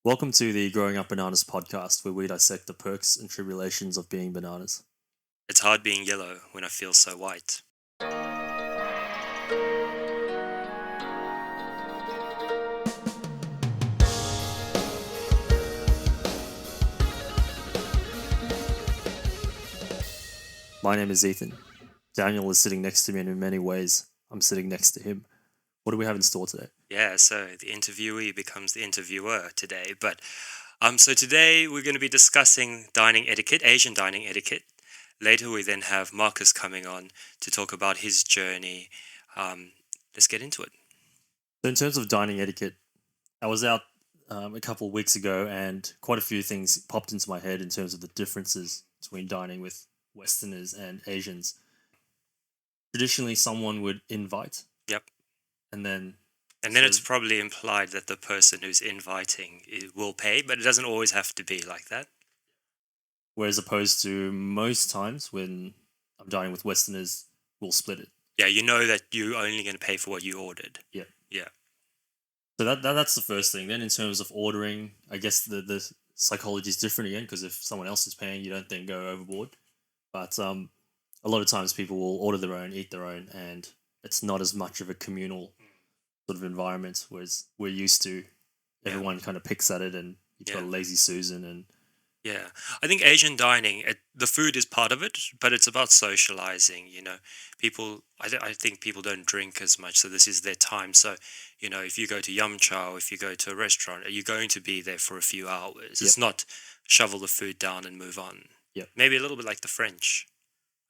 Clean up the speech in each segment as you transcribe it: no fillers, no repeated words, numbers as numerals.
Welcome to the Growing Up Bananas podcast, where we dissect the perks and tribulations of being bananas. It's hard being yellow when I feel so white. My name is Ethan. Daniel is sitting next to me, and in many ways, I'm sitting next to him. What do we have in store today? Yeah, so the interviewee becomes the interviewer today. So today we're going to be discussing dining etiquette, Asian dining etiquette. Later we then have Marcus coming on to talk about his journey. Let's get into it. So, in terms of dining etiquette, I was out a couple of weeks ago, and quite a few things popped into my head in terms of the differences between dining with Westerners and Asians. Traditionally, someone would invite, Yep. and then And then So- it's probably implied that the person who's inviting will pay, but it doesn't always have to be like that. whereas opposed to most times when I'm dining with Westerners, we'll split it. Yeah, you know that you're only going to pay for what you ordered. Yeah. Yeah. So that's the first thing. Then in terms of ordering, I guess the psychology is different again, because if someone else is paying, you don't then go overboard. But a lot of times people will order their own, eat their own, and it's not as much of a communal sort of environment, whereas we're used to everyone kind of picks at it, and you've got a Yeah. lazy Susan, and Yeah, I think Asian dining, the food is part of it, but it's about socializing. I think people don't drink as much, so this is their time. So, if you go to Yum Chow, if you go to a restaurant, you're going to be there for a few hours. It's not shovel the food down and move on. Yep. Maybe a little bit like the French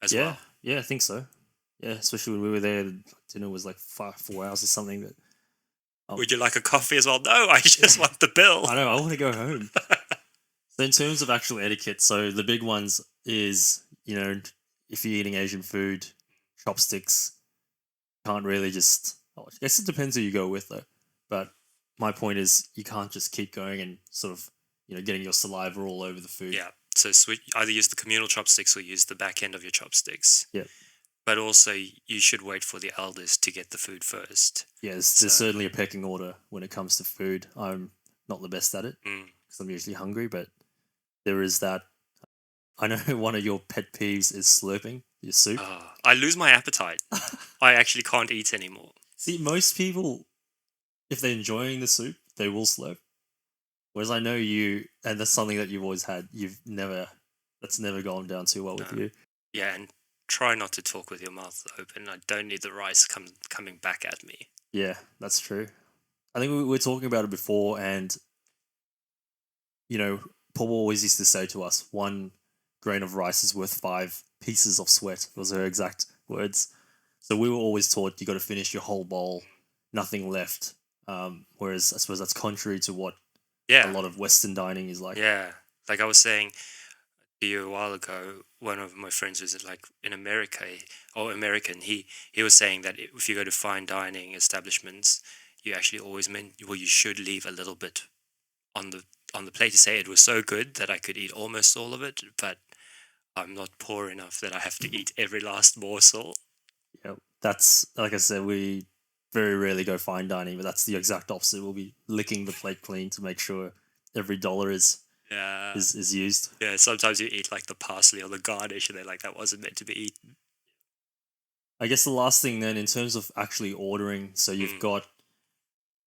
as well. Yeah, I think so. Yeah, especially when we were there, dinner was like 4 hours or something. That Would you like a coffee as well? No, I just want the bill. I know, I want to go home. So in terms of actual etiquette, so the big ones is, if you're eating Asian food, chopsticks, can't really just, I guess it depends who you go with though. But my point is you can't just keep going and sort of, getting your saliva all over the food. Yeah, so either use the communal chopsticks or use the back end of your chopsticks. Yeah. But also, you should wait for the elders to get the food first. Yeah, there's certainly a pecking order when it comes to food. I'm not the best at it because I'm usually hungry, but there is that. I know one of your pet peeves is slurping your soup. I lose my appetite. I actually can't eat anymore. See, most people, if they're enjoying the soup, they will slurp. Whereas I know you, and that's something that you've always had. That's never gone down too well with you. Yeah, and try not to talk with your mouth open. I don't need the rice coming back at me. Yeah, that's true. I think we were talking about it before, and Paul always used to say to us, 1 grain of rice is worth 5 pieces of sweat. Was her exact words. So we were always taught you got to finish your whole bowl, nothing left. Whereas I suppose that's contrary to what a lot of Western dining is like. Yeah, like I was saying to you a while ago, one of my friends was in America, American. He was saying that if you go to fine dining establishments, you actually always you should leave a little bit on the plate to say it was so good that I could eat almost all of it, but I'm not poor enough that I have to eat every last morsel. Yeah, that's, like I said, we very rarely go fine dining, but that's the exact opposite. We'll be licking the plate clean to make sure every dollar is used. Yeah, sometimes you eat like the parsley or the garnish and they're like, that wasn't meant to be eaten. I guess the last thing then, in terms of actually ordering, so you've got,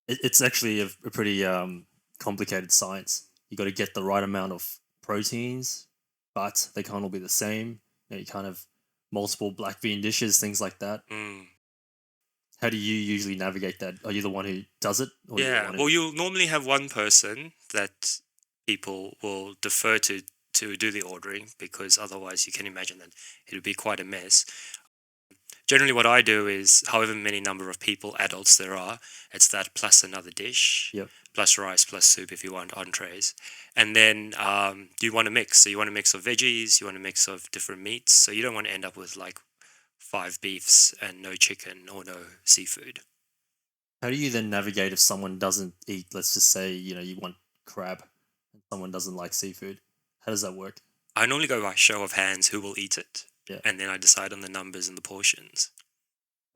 it's actually a pretty complicated science. You got to get the right amount of proteins, but they can't all be the same. You can't have multiple black bean dishes, things like that. How do you usually navigate that? Are you the one who does it? Or Yeah, well, you'll normally have one person that people will defer to do the ordering, because otherwise you can imagine that it would be quite a mess. Generally, what I do is, however many number of people, adults there are, it's that plus another dish, plus rice, plus soup if you want entrees. And then you want to mix. So you want a mix of veggies, you want a mix of different meats. So you don't want to end up with like 5 beefs and no chicken or no seafood. How do you then navigate if someone doesn't eat, let's just say, you want crab and someone doesn't like seafood? How does that work? I normally go by show of hands who will eat it. Yeah. And then I decide on the numbers and the portions.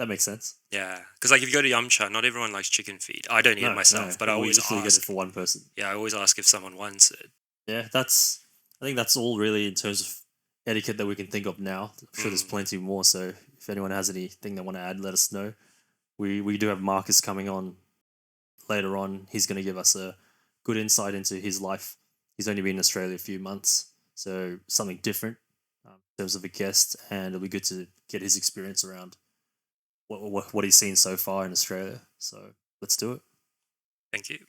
That makes sense. Yeah, because like if you go to Yamcha, not everyone likes chicken feet. I don't eat it myself, but I we always literally get it ask. for one person. Yeah, I always ask if someone wants it. Yeah, I think that's all really in terms of etiquette that we can think of now. I'm sure there's plenty more. So if anyone has anything they want to add, let us know. We do have Marcus coming on later on. He's going to give us a good insight into his life. He's only been in Australia a few months, so something different in terms of a guest, and it'll be good to get his experience around what he's seen so far in Australia. So let's do it. Thank you.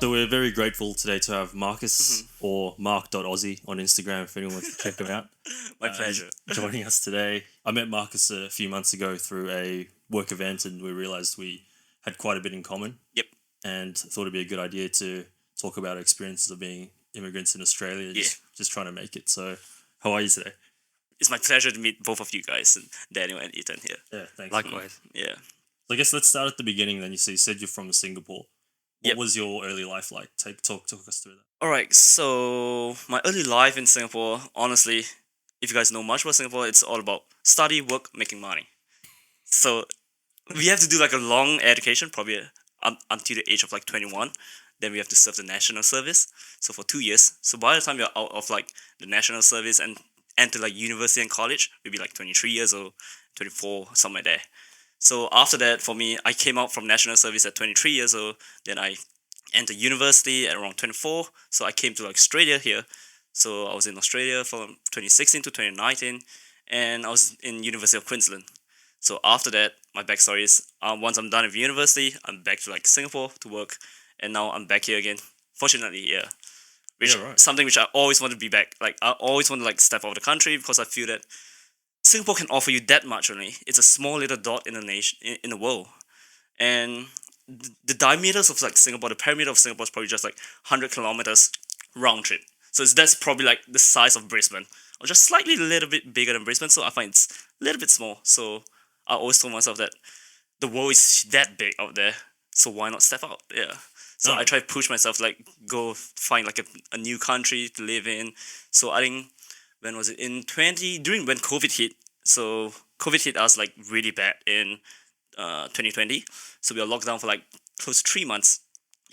So we're very grateful today to have Marcus or Mark.Aussie on Instagram if anyone wants to check him out. My pleasure. Joining us today. I met Marcus a few months ago through a work event and we realized we had quite a bit in common. Yep. And thought it'd be a good idea to talk about our experiences of being immigrants in Australia, just trying to make it. So how are you today? It's my pleasure to meet both of you guys, and Daniel and Ethan here. Yeah, thanks. Likewise. Yeah. So I guess let's start at the beginning then. You said you're from Singapore. What was your early life like? Talk us through that. All right. So my early life in Singapore, honestly, if you guys know much about Singapore, it's all about study, work, making money. So we have to do like a long education, probably until the age of like 21. Then we have to serve the national service. So for 2 years. So by the time you're out of like the national service and enter like university and college, we'll be like 23 years old, 24, somewhere there. So after that, for me, I came out from national service at 23 years old. Then I entered university at around 24. So I came to like Australia here. So I was in Australia from 2016 to 2019. And I was in University of Queensland. So after that, my backstory is once I'm done with university, I'm back to like Singapore to work. And now I'm back here again. Fortunately, yeah. Something which I always want to be back. Like I always want to like step out of the country because I feel that Singapore can offer you that much only. It's a small little dot in the nation, in the world. And the diameters of like Singapore, the perimeter of Singapore is probably just like 100 kilometers round trip. So that's probably like the size of Brisbane. Or just slightly a little bit bigger than Brisbane. So I find it's a little bit small. So I always told myself that the world is that big out there. So why not step out? Yeah. So I try to push myself, like go find like a new country to live in. So I think when was it during when COVID hit. So COVID hit us like really bad in 2020. So we were locked down for like close to 3 months.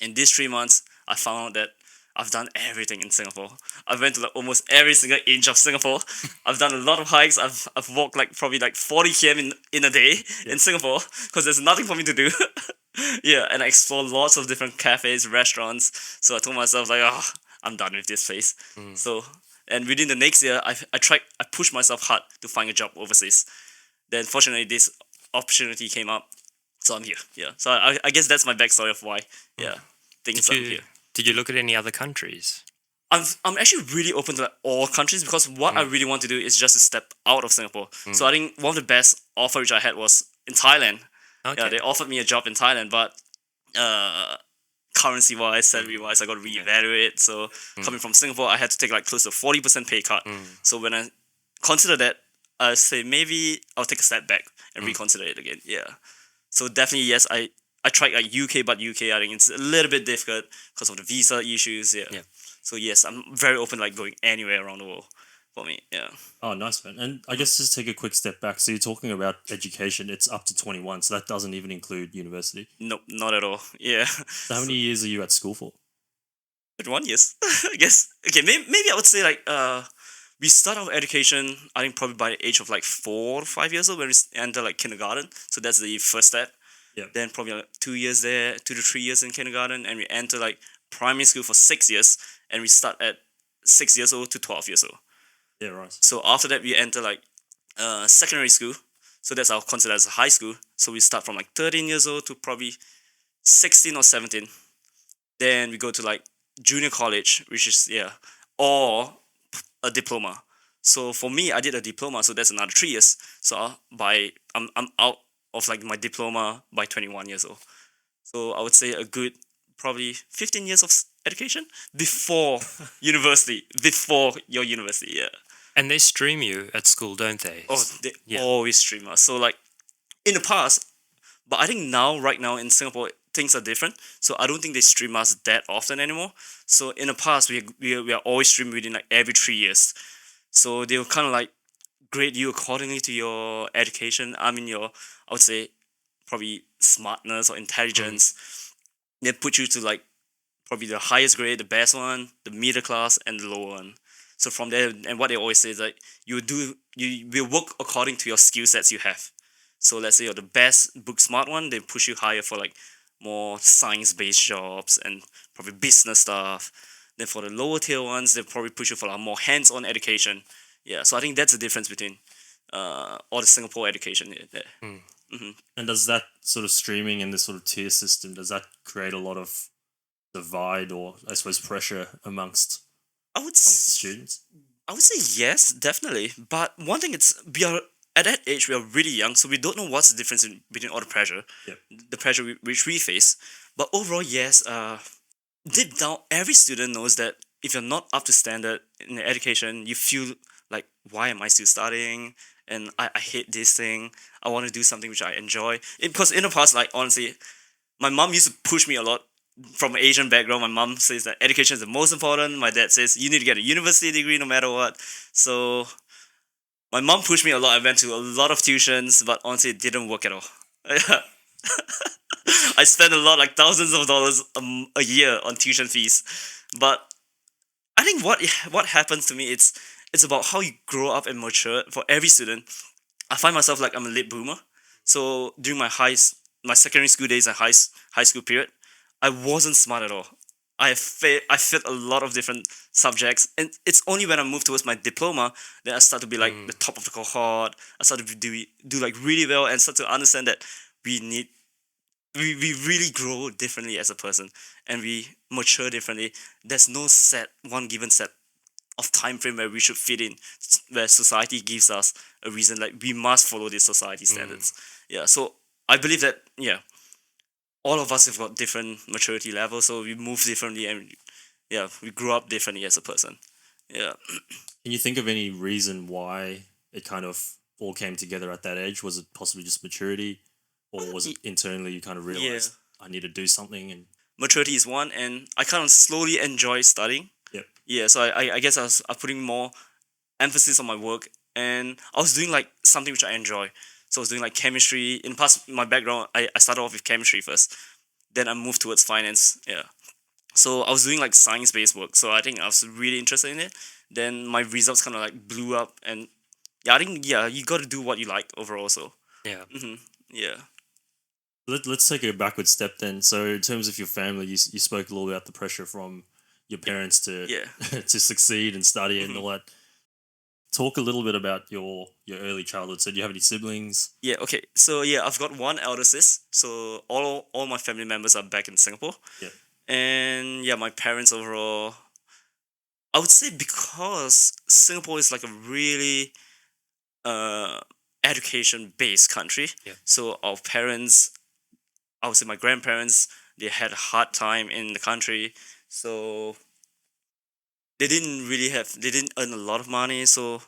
In these 3 months, I found out that I've done everything in Singapore. I've went to like almost every single inch of Singapore. I've done a lot of hikes. I've walked like probably like 40 km in a day in Singapore because there's nothing for me to do. Yeah, and I explored lots of different cafes, restaurants. So I told myself like, oh, I'm done with this place. So and within the next year, I pushed myself hard to find a job overseas. Then fortunately, this opportunity came up, so I'm here. Yeah, so I guess that's my backstory of why. Yeah, things I'm here. Did you look at any other countries? I'm actually really open to like all countries because what I really want to do is just to step out of Singapore. So I think one of the best offer which I had was in Thailand. Okay. Yeah, they offered me a job in Thailand, but currency wise, salary wise, I got to reevaluate. So coming from Singapore, I had to take like close to 40% pay cut. So when I consider that, I say maybe I'll take a step back and reconsider it again. Yeah. So definitely yes, I tried like UK, but UK I think it's a little bit difficult because of the visa issues. Yeah. So yes, I'm very open like going anywhere around the world for me. Yeah. Oh, nice, man. And I guess just take a quick step back. So you're talking about education. It's up to 21, so that doesn't even include university. Nope, not at all. Yeah. So how many years are you at school for? 21 years, I guess. Okay, maybe I would say like we start our education, I think probably by the age of like 4 or 5 years old when we enter like kindergarten. So that's the first step. Yeah. Then probably like 2 years there, 2 to 3 years in kindergarten, and we enter like primary school for 6 years, and we start at 6 years old to 12 years old. Yeah, right. So after that, we enter like secondary school. So that's our considered as a high school. So we start from like 13 years old to probably 16 or 17. Then we go to like junior college, which is or a diploma. So for me, I did a diploma, so that's another 3 years. So I'm out of like my diploma by 21 years old. So I would say a good probably 15 years of education before university, before your university. Yeah. And they stream you at school, don't they? Oh, they always stream us. So like in the past, But I think right now in Singapore, things are different. So I don't think they stream us that often anymore. So in the past, we are always streamed within like every 3 years. So they'll kind of like grade you accordingly to your education. I mean, I would say, probably smartness or intelligence. They put you to like probably the highest grade, the best one, the middle class, and the lower one. So from there, and what they always say is like you will work according to your skill sets you have. So let's say you're the best book smart one, they push you higher for like more science based jobs and probably business stuff. Then for the lower tier ones, they probably push you for like more hands on education. Yeah, so I think that's the difference between all the Singapore education there. And does that sort of streaming and this sort of tier system, does that create a lot of divide or I suppose pressure amongst I would the s- students? I would say yes, definitely. But one thing, it's we are at that age, we are really young, so we don't know what's the difference between all the pressure, Yep. the pressure which we face. But overall, yes, deep down, every student knows that if you're not up to standard in education, you feel like, why am I still studying? And I hate this thing. I want to do something which I enjoy. Because in the past, like honestly, my mom used to push me a lot. From an Asian background, my mom says that education is the most important. My dad says you need to get a university degree no matter what. So my mom pushed me a lot. I went to a lot of tuitions, but honestly, it didn't work at all. I spent a lot, like thousands of dollars a year on tuition fees. But I think what happens to me, it's about how you grow up and mature. For every student, I find myself like I'm a late boomer. So during my secondary school days and high school period, I wasn't smart at all. I failed a lot of different subjects, and it's only when I moved towards my diploma that I start to be like the top of the cohort. I started to do like really well and start to understand that we need we really grow differently as a person, and we mature differently. There's no one given set of time frame where we should fit in, where society gives us a reason like we must follow these society standards. Yeah, so I believe that, yeah, all of us have got different maturity levels, so we move differently, and yeah, we grew up differently as a person. Yeah. Can you think of any reason why it kind of all came together at that age? Was it possibly just maturity, or was it internally you kind of realized I need to do something? And Maturity is one, and I kind of slowly enjoy studying. yep, Yeah, so I guess I was putting more emphasis on my work, and I was doing like something which I enjoy. So I was doing like chemistry. In the past, my background, I started off with chemistry first, then I moved towards finance. Yeah. So I was doing like science based work. So I think I was really interested in it. Then my results kind of like blew up, and yeah, I think, yeah, you got to do what you like overall. So Yeah. yeah. let's take a backward step then. So in terms of your family, you spoke a little about the pressure from your parents to Yeah. to succeed and study and all that. Talk a little bit about your early childhood. So do you have any siblings? Yeah, okay. So yeah, I've got one elder sis. So all my family members are back in Singapore. Yep. And yeah, my parents overall, I would say, because Singapore is like a really education based country. Yeah. So our parents, I would say my grandparents, they had a hard time in the country. So they didn't earn a lot of money. So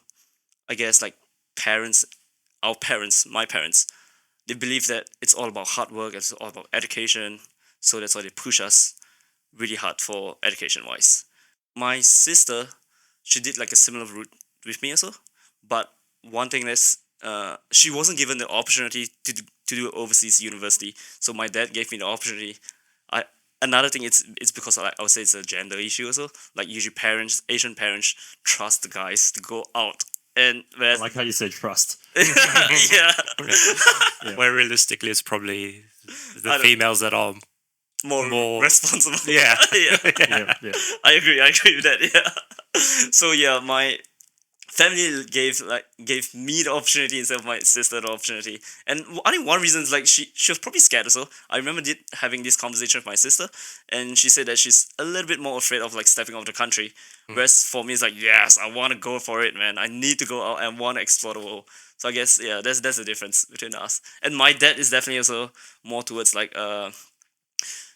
I guess like parents, my parents, they believe that it's all about hard work, it's all about education. So that's why they push us really hard for education wise. My sister, she did like a similar route with me also, but one thing is, she wasn't given the opportunity to do overseas university. So my dad gave me the opportunity. I Another thing, it's because I would say it's a gender issue also. Like usually Asian parents trust the guys to go out, and I whereas like how you said trust. yeah, Yeah. Where realistically, it's probably I the don't- females that are more responsible. Yeah. yeah. Yeah. I agree with that. Yeah. So yeah, my family gave me the opportunity instead of my sister the opportunity, and I think one reason is like she was probably scared also. I remember having this conversation with my sister, and she said that she's a little bit more afraid of like stepping out of the country, whereas for me it's like, yes, I want to go for it, man. I need to go out and want to explore the world. So I guess, yeah, that's the difference between us. And my dad is definitely also more towards like,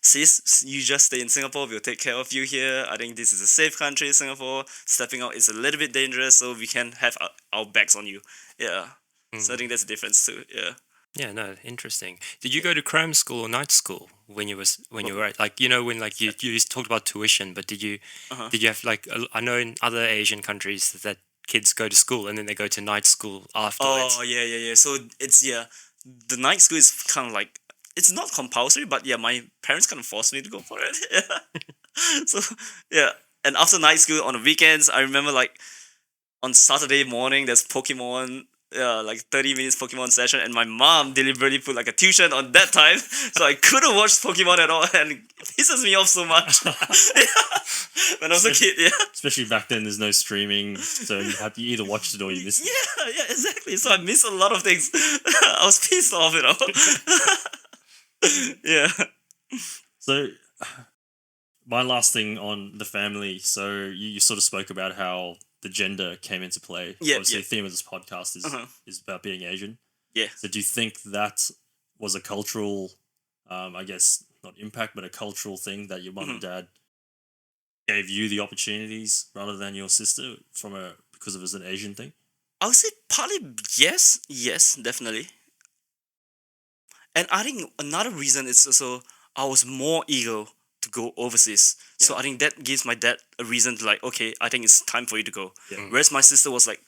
sis, you just stay in Singapore, we'll take care of you here. I think this is a safe country, Singapore. Stepping out is a little bit dangerous, so we can have our backs on you. Yeah. So I think that's the difference too. Yeah. Yeah, no, interesting. Did you go to cram school or night school when you were like, you know, when like you talked about tuition, but Uh-huh. did you have like I know in other Asian countries that kids go to school and then they go to night school afterwards. Oh yeah. So it's the night school is kind of like it's not compulsory, but yeah, my parents kind of forced me to go for it. Yeah. So yeah, and after night school on the weekends, I remember like on Saturday morning there's Pokemon. Yeah, like 30 minutes Pokemon session, and my mom deliberately put like a tuition on that time, so I couldn't watch Pokemon at all, and it pisses me off so much. Yeah. When I was a kid, yeah. Especially back then, there's no streaming, so you either watched it or you missed it. Yeah, exactly. So I missed a lot of things. I was pissed off, you know. Yeah. So, my last thing on the family. So you sort of spoke about how the gender came into play. Yeah, Obviously, yeah. the theme of this podcast Uh-huh. is about being Asian. Yeah. So do you think that was a cultural, I guess not impact, but a cultural thing that your mum and dad gave you the opportunities rather than your sister because it was an Asian thing? I would say partly yes, definitely. And I think another reason is also I was more eager to go overseas. So Yeah. I think that gives my dad a reason to like, okay, I think it's time for you to go. Yeah. Whereas my sister was like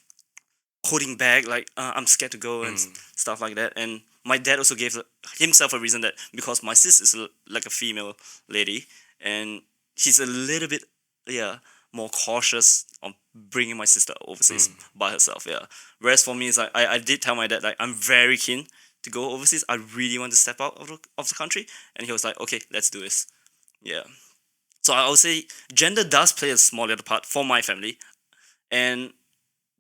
holding back, like I'm scared to go and stuff like that. And my dad also gave himself a reason that because my sister is like a female lady and she's a little bit more cautious on bringing my sister overseas by herself. Yeah. Whereas for me, it's like I did tell my dad like I'm very keen to go overseas. I really want to step out of the country, and he was like, okay, let's do this. Yeah. So I would say gender does play a small little part for my family, and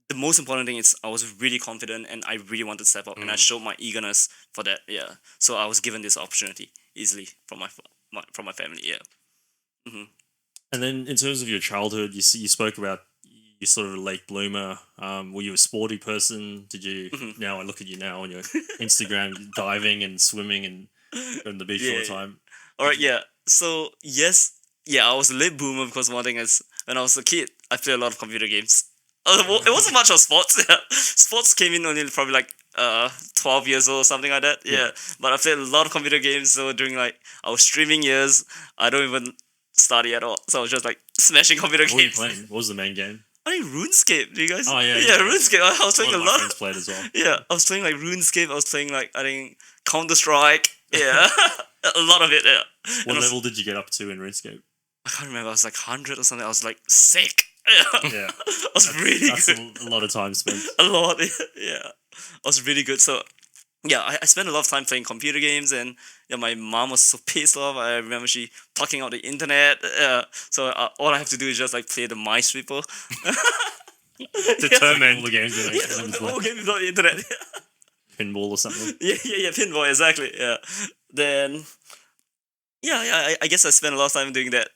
the most important thing is I was really confident and I really wanted to step up, and I showed my eagerness for that. Yeah. So I was given this opportunity easily from my family. Yeah. And then in terms of your childhood, you spoke about you sort of a late bloomer. Were you a sporty person? Did you? Now I look at you now on your Instagram, diving and swimming and going to the beach all the time. All right. Yeah. So yes. Yeah, I was a late boomer because one thing is when I was a kid, I played a lot of computer games. It wasn't much of sports. Yeah. Sports came in only probably like 12 years old or something like that. Yeah. But I played a lot of computer games. So during like our streaming years, I don't even study at all. So I was just like smashing computer What were you games. playing? What was the main game? I think RuneScape. Do you guys? Oh, yeah, Yeah, yeah. RuneScape. I was playing One a of my lot. friends played as well. Yeah, I was playing like RuneScape. I was playing like I think Counter Strike. Yeah, a lot of it. Yeah. What And I was- level did you get up to in RuneScape? I can't remember. I was like 100 or something. I was like sick. Yeah. Yeah, I was really that's good. a lot of time spent. A lot. Yeah, I was really good. So yeah, I spent a lot of time playing computer games, and yeah, my mom was so pissed off. I remember she plucking out the internet. So all I have to do is just like play the Minesweeper. Determined. All the games that Yeah, the whole game without the internet. pinball or something. Yeah, pinball, exactly. Yeah. Then, I guess I spent a lot of time doing that.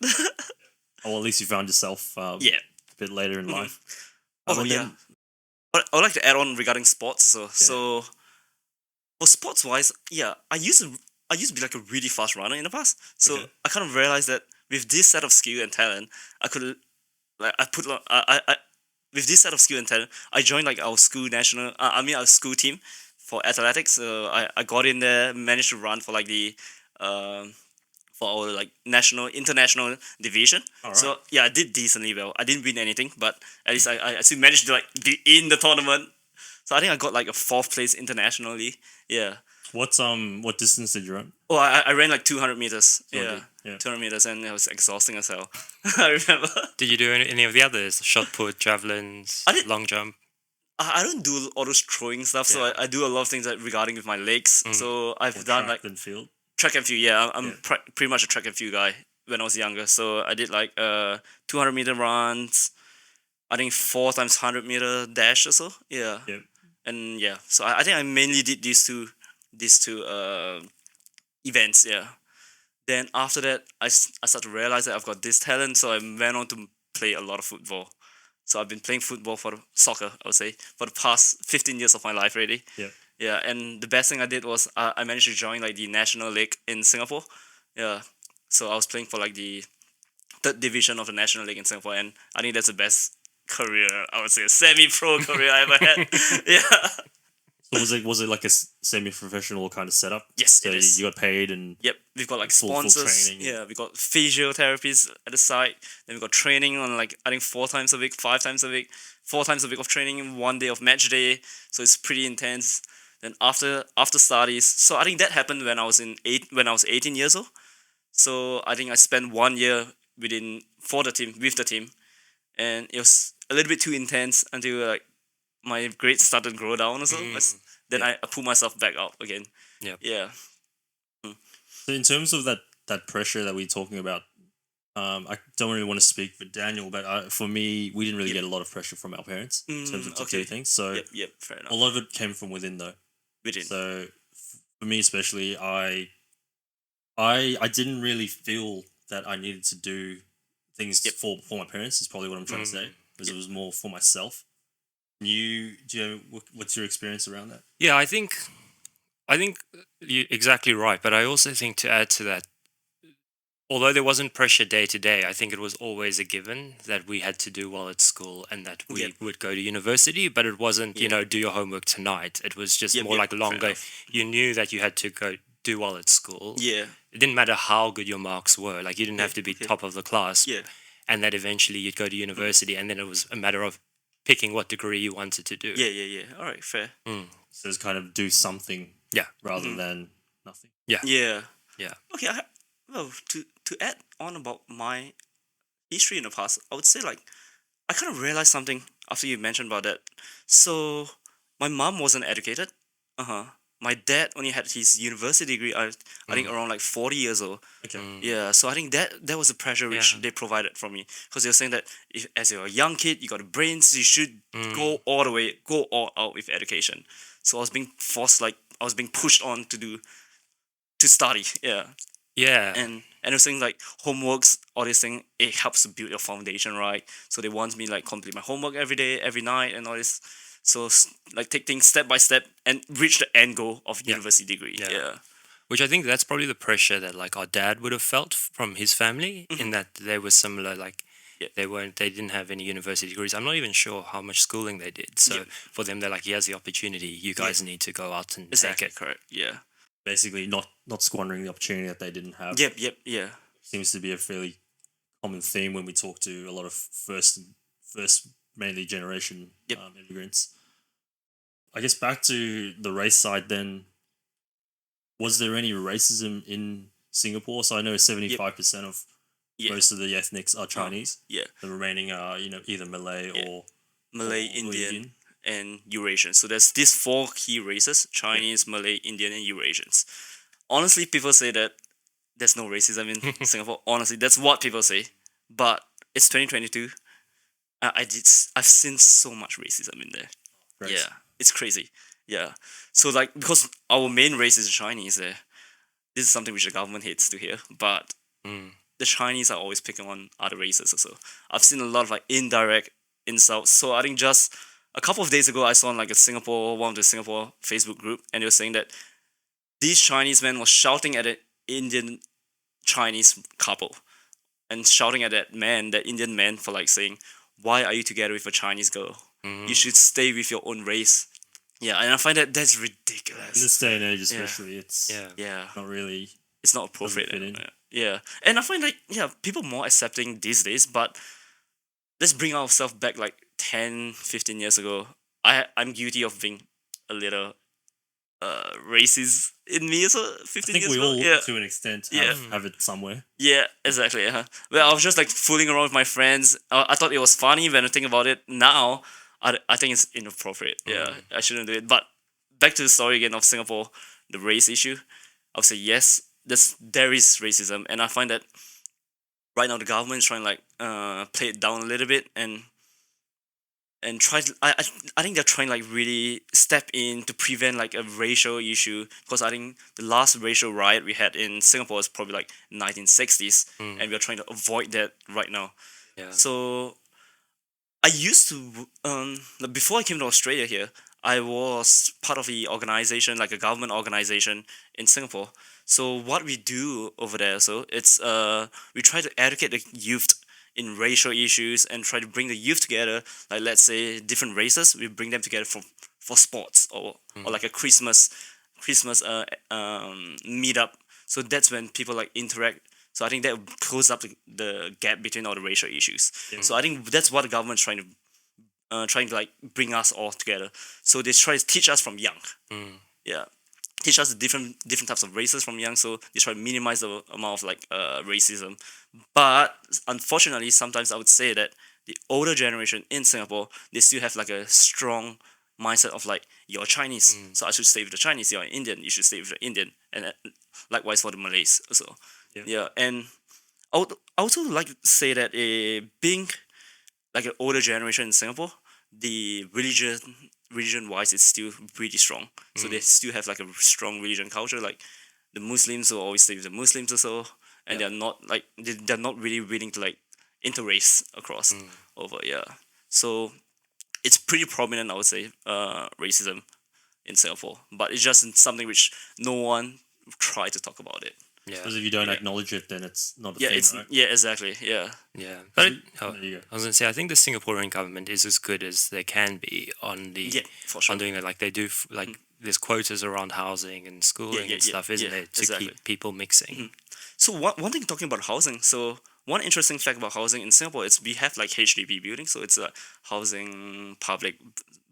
Oh, well, at least you found yourself Yeah. a bit later in life. Oh, and yeah. then- But I would like to add on regarding sports. So for sports wise, yeah, I used to be like a really fast runner in the past. So Okay. I kind of realized that with this set of skill and talent, I could like I with this set of skill and talent, I joined like our school our school team for athletics. So I got in there, managed to run for like the for our like international division. Alright. So yeah, I did decently well. I didn't win anything, but at least I still managed to like be in the tournament. So I think I got like a 4th place internationally. Yeah. What distance did you run? Oh, I ran like 200 meters. Okay, Yeah. yeah. 200 meters, and it was exhausting as hell. I remember. Did you do any of the others? Shot put, javelins, I did- long jump? I don't do all those throwing stuff, so I do a lot of things like regarding with my legs. So I've Or done track like and field? track and field. Yeah, I'm Yeah. pretty much a track and field guy when I was younger. So I did like 200-meter runs. I think 4 times 100-meter dash or so. Yeah. Yep. And yeah, so I think I mainly did these two events. Yeah. Then after that, I started to realize that I've got this talent, so I went on to play a lot of football. So I've been playing football soccer, I would say, for the past 15 years of my life already. Yeah. Yeah, and the best thing I did was I managed to join like the national league in Singapore. Yeah, so I was playing for like the 3rd division of the national league in Singapore, and I think that's the best career, I would say, a semi-pro career I ever had. Yeah. So was it like a semi-professional kind of setup? Yes, So it is. you got paid and Yep, we've got like full sponsors. training. Yeah, we got physiotherapies at the site. Then we got training on like I think 4 times a week, 5 times a week, 4 times a week of training, 1 day of match day. So it's pretty intense. Then after studies, so I think that happened when I was 18 years old. So I think I spent 1 year with the team, and it was a little bit too intense until like my grades started to grow down or so. Then Yeah. I pulled myself back up again. Yep. Yeah. So in terms of that pressure that we're talking about, I don't really want to speak for Daniel, but for me, we didn't really Yep. get a lot of pressure from our parents in terms of to Okay. do things. So Yep. Fair enough. a lot of it came from within, though. Within. So for me especially, I didn't really feel that I needed to do things Yep. for my parents. Is probably what I'm trying to say, because Yep. it was more for myself. What's your experience around that? Yeah, I think you're exactly right. But I also think to add to that, although there wasn't pressure day to day, I think it was always a given that we had to do well at school and that we Yep. would go to university. But it wasn't, Yep. do your homework tonight. It was just Yep, more yep, like fair longer. enough. You knew that you had to go do well at school. Yeah. It didn't matter how good your marks were. Like you didn't have to be Okay. top of the class. Yeah. And that eventually you'd go to university, and then it was a matter of picking what degree you wanted to do. Yeah. All right, fair. So it's kind of do something, Yeah. rather than nothing. Yeah. Yeah. Okay. Well, to add on about my history in the past, I would say like I kind of realized something after you mentioned about that. So my mom wasn't educated. My dad only had his university degree. I think around like 40 years old. Okay. Yeah, so I think that was the pressure which Yeah. they provided for me, because they were saying that if as you're a young kid, you got the brains, you should go all out with education. So I was being forced, like I was being pushed on to study. Yeah, Yeah. and they were saying like homeworks, all this thing, it helps to build your foundation, right? So they want me like complete my homework every day, every night, and all this. So like take things step by step and reach the end goal of university degree. Yeah. Yeah. Which I think that's probably the pressure that like our dad would have felt from his family, in that they were similar. Like Yeah. they didn't have any university degrees. I'm not even sure how much schooling they did. So Yeah. for them, they're like, here's the opportunity. You guys need to go out and Exactly. take it. Correct. Yeah. Basically, not squandering the opportunity that they didn't have. Yep. Yeah. Seems to be a fairly common theme when we talk to a lot of first mainly generation Yep. immigrants. I guess back to the race side then. Was there any racism in Singapore? So I know 75% of Yeah. most of the ethnics are Chinese. Yeah. The remaining are either Malay Yeah. or Malay, or Indian, and Eurasian. So there's these 4 key races: Chinese, Malay, Indian, and Eurasians. Honestly, people say that there's no racism in Singapore. Honestly, that's what people say. But it's 2022. I've seen so much racism in there. Right. Yeah, it's crazy. Yeah. So like because our main race is Chinese there. This is something which the government hates to hear, but the Chinese are always picking on other races also. I've seen a lot of like indirect insults. So I think just a couple of days ago I saw on like one of the Singapore Facebook group, and they were saying that these Chinese men was shouting at an Indian Chinese couple and shouting at that Indian man, for like saying, why are you together with a Chinese girl? You should stay with your own race. Yeah, and I find that that's In ridiculous. this day and age, especially, it's Yeah, not really. it's not appropriate. fit in. Yeah, and I find like people more accepting these days, but let's bring ourselves back like 10, 15 years ago. I'm guilty of being a little racist in me. So I 15 think years we ago. all, to an extent, Yeah. have it somewhere. Yeah, exactly. Well, I was just like fooling around with my friends. I thought it was funny when I think about it. Now, I think it's inappropriate. Yeah, I shouldn't do it. But back to the story again of Singapore, the race issue. I would say yes, there is racism, and I find that right now the government is trying to like play it down a little bit and try to, I think they're trying like really step in to prevent like a racial issue, because I think the last racial riot we had in Singapore is probably like 1960s, and we're trying to avoid that right now. Yeah. So I used to like, before I came to Australia here, I was part of the organization, like a government organization in Singapore. So what we do over there, so it's we try to educate the youth in racial issues and try to bring the youth together. Like let's say different races, we bring them together for sports or like a Christmas meetup. So that's when people like interact. So I think that would close up the gap between all the racial issues. So I think that's what the government's trying to like bring us all together. So they try to teach us from young. Yeah, teach us the different types of races from young. So they try to minimize the amount of like racism. But unfortunately, sometimes I would say that the older generation in Singapore, they still have like a strong mindset of like, you're Chinese, so I should stay with the Chinese. You're Indian, you should stay with the Indian, and likewise for the Malays. So yeah, and I would also like to say that being like an older generation in Singapore, the religion wise is still pretty strong. So they still have like a strong religion culture. Like the Muslims will always stay with the Muslims also, and they're not like they're not really willing to like interrace across over. Yeah, so it's pretty prominent, I would say, racism in Singapore, but it's just something which no one try to talk about it. Yeah. Because if you don't acknowledge it, then it's not a Yeah, thing, it's right? exactly. Yeah. Yeah. But There you go. I was going to say, I think the Singaporean government is as good as they can be on the Yeah, for sure. on doing it. Like they do, like there's quotas around housing and schooling and stuff, isn't it, to exactly. keep people mixing. So one thing talking about housing. So one interesting fact about housing in Singapore is we have like HDB buildings. So it's a housing public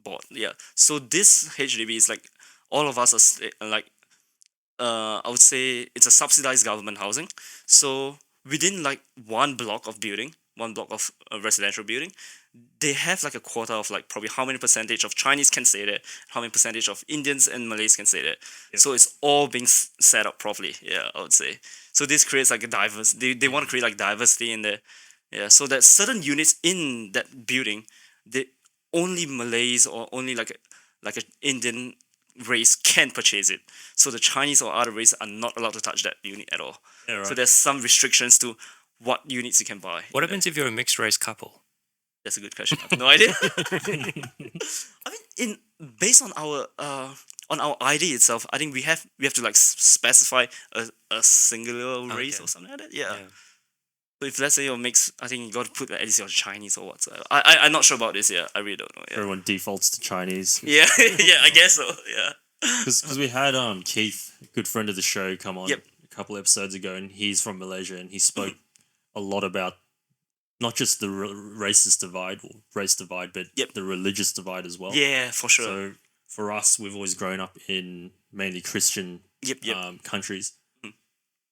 board. Yeah. So this HDB is like all of us are like I would say it's a subsidized government housing. So within like one block of residential building, they have like a quota of like probably how many percentage of Chinese can stay there, how many percentage of Indians and Malays can stay there. So it's all being set up properly. Yeah, I would say. So this creates like a diverse. They want to create like diversity in there. Yeah, so that certain units in that building, they only Malays or only like an Indian race can purchase it. So the Chinese or other race are not allowed to touch that unit at all. Yeah, right. So there's some restrictions to what units you can buy. What happens if you're a mixed race couple? That's a good question. I have no idea. I mean, based on our ID itself, I think we have to like specify a singular race or something like that. Yeah. So if let's say you're mixed, I think you got to put at least you're Chinese or whatsoever. I'm not sure about this. Yeah, I really don't know. Yeah. Everyone defaults to Chinese. Yeah, yeah, I guess so. Yeah. Because we had Mm-hmm. Keith, a good friend of the show, come on a couple episodes ago, and he's from Malaysia, and he spoke a lot about not just the race divide, but the religious divide as well. Yeah, for sure. So for us, we've always grown up in mainly Christian countries.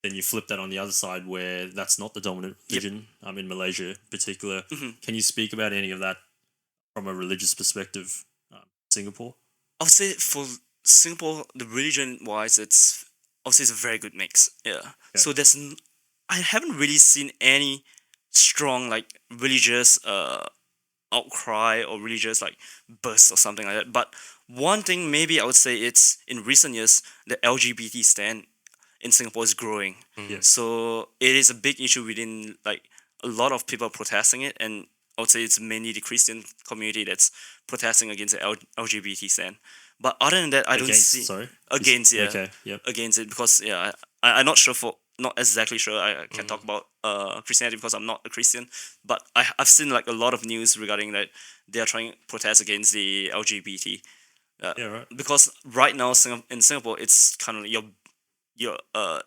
Then you flip that on the other side where that's not the dominant religion. In Malaysia in particular. Can you speak about any of that from a religious perspective, Singapore? I would say for Singapore, the religion-wise, it's obviously it's a very good mix. Yeah. So I haven't really seen any strong like religious outcry or religious like burst or something like that. But one thing maybe I would say it's in recent years the LGBT stand in Singapore is growing. So it is a big issue within like a lot of people protesting it, and I would say it's mainly the Christian community that's protesting against the LGBT stand. But other than that, I don't see against against it because I'm not exactly sure I can talk about Christianity because I'm not a Christian, but I've seen like a lot of news regarding that they are trying to protest against the LGBT. Because right now in Singapore it's kind of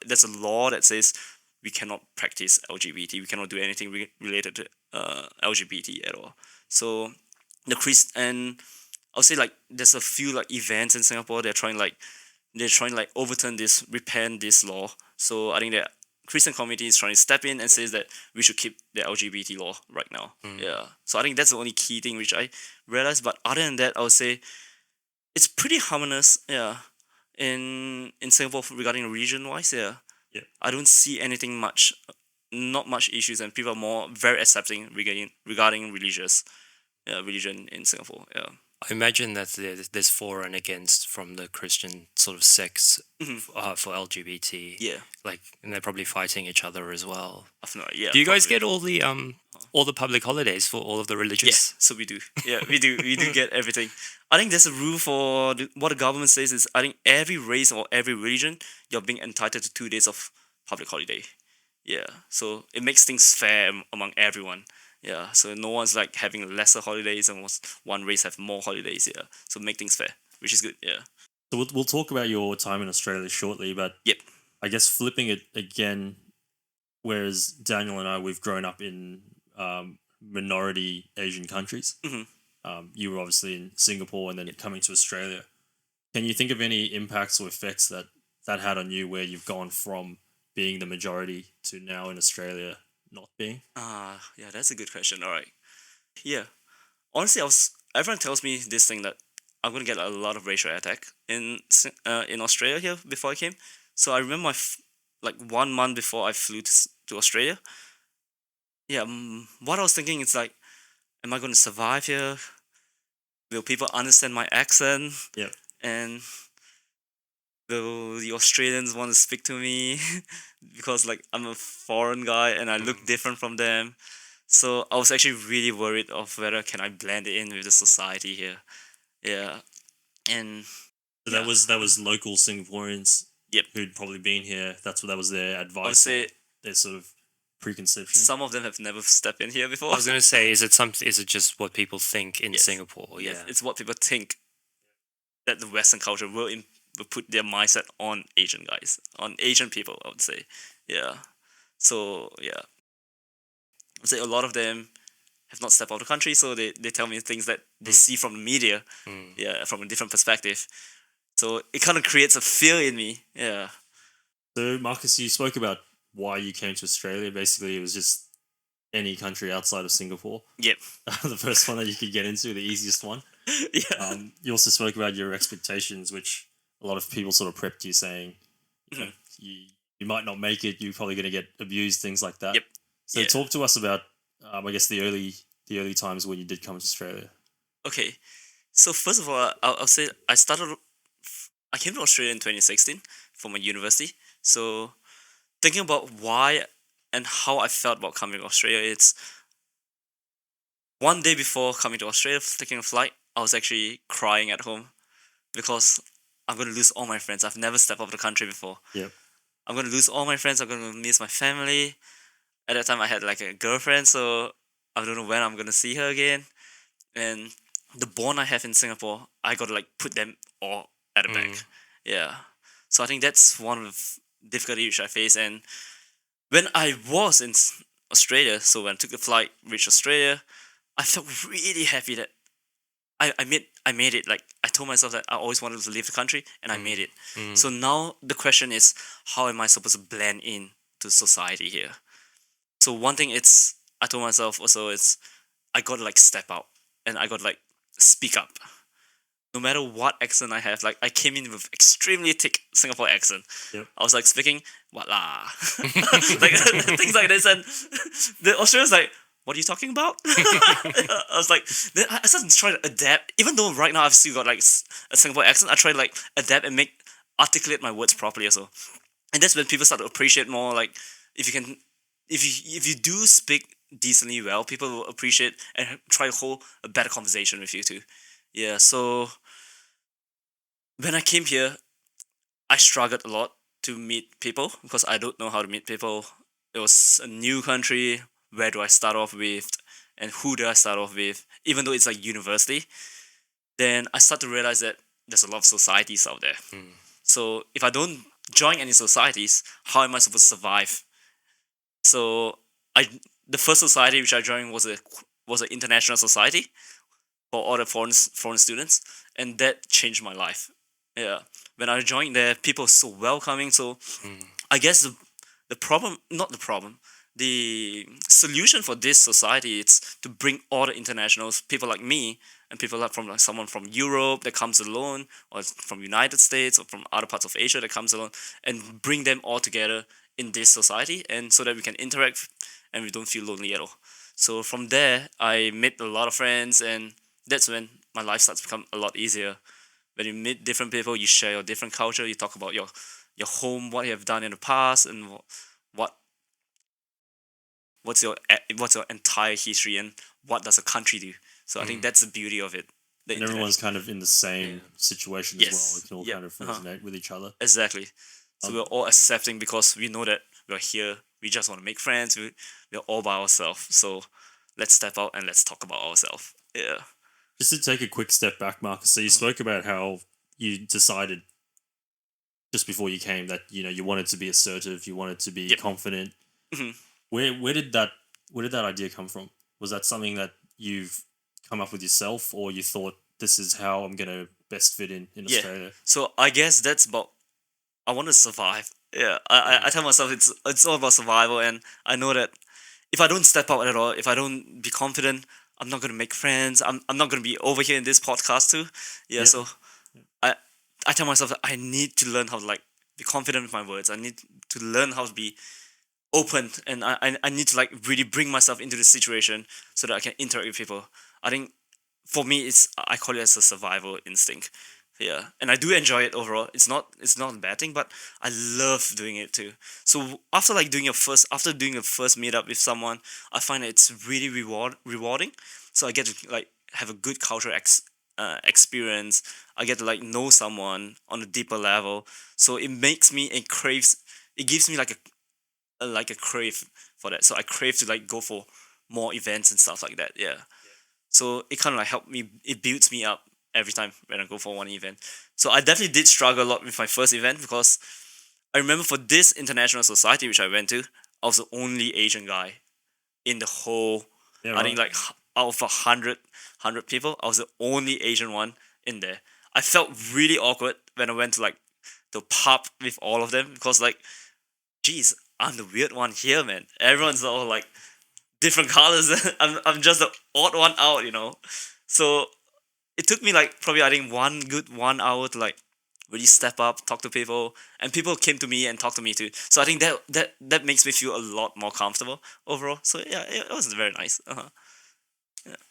there's a law that says we cannot practice LGBT, we cannot do anything related to LGBT at all. So and I'll say like there's a few like events in Singapore they're trying to overturn repent this law. So I think the Christian community is trying to step in and says that we should keep the LGBT law right now. Yeah. So I think that's the only key thing which I realized. But other than that, I would say it's pretty harmonious. Yeah. In Singapore regarding religion wise. Yeah. I don't see anything much, not much issues, and people are more very accepting regarding religion in Singapore. Yeah. I imagine that there's for and against from the Christian sort of sects for LGBT. Yeah. Like, and they're probably fighting each other as well. Yeah. Do you guys get all the public holidays for all of the religious? Yes, so we do. Yeah, we do. We do get everything. I think there's a rule for what the government says is I think every race or every religion you're being entitled to 2 days of public holiday. Yeah, so it makes things fair among everyone. Yeah, so no one's like having lesser holidays and one race have more holidays. Yeah, so make things fair, which is good. Yeah. So we'll talk about your time in Australia shortly, but Yep. I guess flipping it again, whereas Daniel and I, we've grown up in minority Asian countries. Hmm. You were obviously in Singapore and then coming to Australia. Can you think of any impacts or effects that had on you where you've gone from being the majority to now in Australia not being? Yeah, that's a good question. All right. Yeah. Honestly, everyone tells me this thing that I'm gonna get a lot of racial attack in Australia here before I came. So I remember like 1 month before I flew to Australia. Yeah, what I was thinking is like, am I gonna survive here? Will people understand my accent? Yeah. And will the Australians want to speak to me? Because like I'm a foreign guy and I look different from them. So I was actually really worried of whether can I blend in with the society here. Yeah. And So yeah. that was local Singaporeans Yep. who'd probably been here. That was their I would advice, say their sort of preconception. some of them have never stepped in here before. I was going to say, is it just what people think in Yes. Singapore? Yes, Yeah. it's what people think that the Western culture will put their mindset on Asian guys, on Asian people, I would say. Yeah. So yeah, I'd say a lot of them have not stepped out of the country, so they tell me things that they see from the media, yeah, from a different perspective. So it kind of creates a fear in me. Yeah. So Marcus, you spoke about why you came to Australia. Basically, it was just any country outside of Singapore. Yep. The first one that you could get into, the easiest one. Yeah. You also spoke about your expectations, which a lot of people sort of prepped you saying, you know, you might not make it. You're probably going to get abused, things like that. Yep. So Yeah. talk to us about, I guess the early times when you did come to Australia. Okay. So first of all, I'll say I came to Australia in 2016 for my university. So thinking about why and how I felt about coming to Australia, it's one day before coming to Australia, taking a flight, I was actually crying at home because I'm going to lose all my friends. I've never stepped out of the country before. Yep. I'm going to lose all my friends. I'm going to miss my family. At that time, I had like a girlfriend, so I don't know when I'm going to see her again. And the bond I have in Singapore, I got to like put them all at the back. Yeah. So I think that's one of the difficulties which I face. And when I was in Australia, so when I took the flight, reached Australia, I felt really happy that I made it. Like I told myself that I always wanted to leave the country, and I made it. So now the question is, how am I supposed to blend in to society here? So one thing I told myself also is I gotta like step out and I gotta like speak up. No matter what accent I have, like I came in with extremely thick Singapore accent. Yep. I was like speaking what lah, like things like this, and the Australians like, what are you talking about? I was like, then I started to try to adapt. Even though right now I've still got like a Singapore accent, I try to like adapt and articulate my words properly also. And that's when people start to appreciate more. Like if you do speak decently well, people will appreciate and try to hold a better conversation with you too. Yeah. So when I came here, I struggled a lot to meet people because I don't know how to meet people. It was a new country. Where do I start off with? And who do I start off with? Even though it's like university, then I start to realize that there's a lot of societies out there. So if I don't join any societies, how am I supposed to survive? So the first society which I joined was an international society for all the foreign students, and that changed my life. Yeah, when I joined there, people were so welcoming. So I guess the solution for this society is to bring all the internationals, people like me, and people like someone from Europe that comes alone, or from United States, or from other parts of Asia that comes alone, and bring them all together in this society, and so that we can interact and we don't feel lonely at all. So from there, I made a lot of friends, and that's when my life starts to become a lot easier. When you meet different people, you share your different culture, you talk about your home, what you have done in the past, and what's your entire history, and what does a country do. So I think that's the beauty of it. And everyone's kind of in the same situation as well. We can all Yep. kind of resonate with each other. Exactly. So we're all accepting because we know that we're here. We just want to make friends. We're all by ourselves. So let's step out and let's talk about ourselves. Yeah. Just to take a quick step back, Marcus. So you spoke about how you decided just before you came that you wanted to be assertive, you wanted to be confident. Mhm. Where did that idea come from? Was that something that you've come up with yourself, or you thought this is how I'm gonna best fit in Yeah. Australia? So I guess that's about. I want to survive. Yeah. I tell myself it's all about survival, and I know that if I don't step out at all, if I don't be confident, I'm not gonna make friends. I'm not gonna be over here in this podcast too. Yeah. Yep. So I tell myself that I need to learn how to be confident with my words. I need to learn how to be open, and I need to really bring myself into the situation so that I can interact with people. I think for me I call it as a survival instinct. Yeah, and I do enjoy it overall. It's not a bad thing, but I love doing it too. So after doing a first meetup with someone, I find that it's really rewarding. So I get to have a good cultural experience. I get to know someone on a deeper level. So it makes me it gives me a crave for that. So I crave to go for more events and stuff like that. Yeah. So it kind of helped me. It builds me up every time when I go for one event. So I definitely did struggle a lot with my first event because I remember for this international society which I went to, I was the only Asian guy in the whole. Yeah, I think right. out of 100 people, I was the only Asian one in there. I felt really awkward when I went to the pub with all of them because geez, I'm the weird one here, man. Everyone's all different colors. I'm just the odd one out. So it took me probably I think 1 hour to really step up, talk to people, and people came to me and talked to me too. So I think that makes me feel a lot more comfortable overall. So yeah, it was very nice.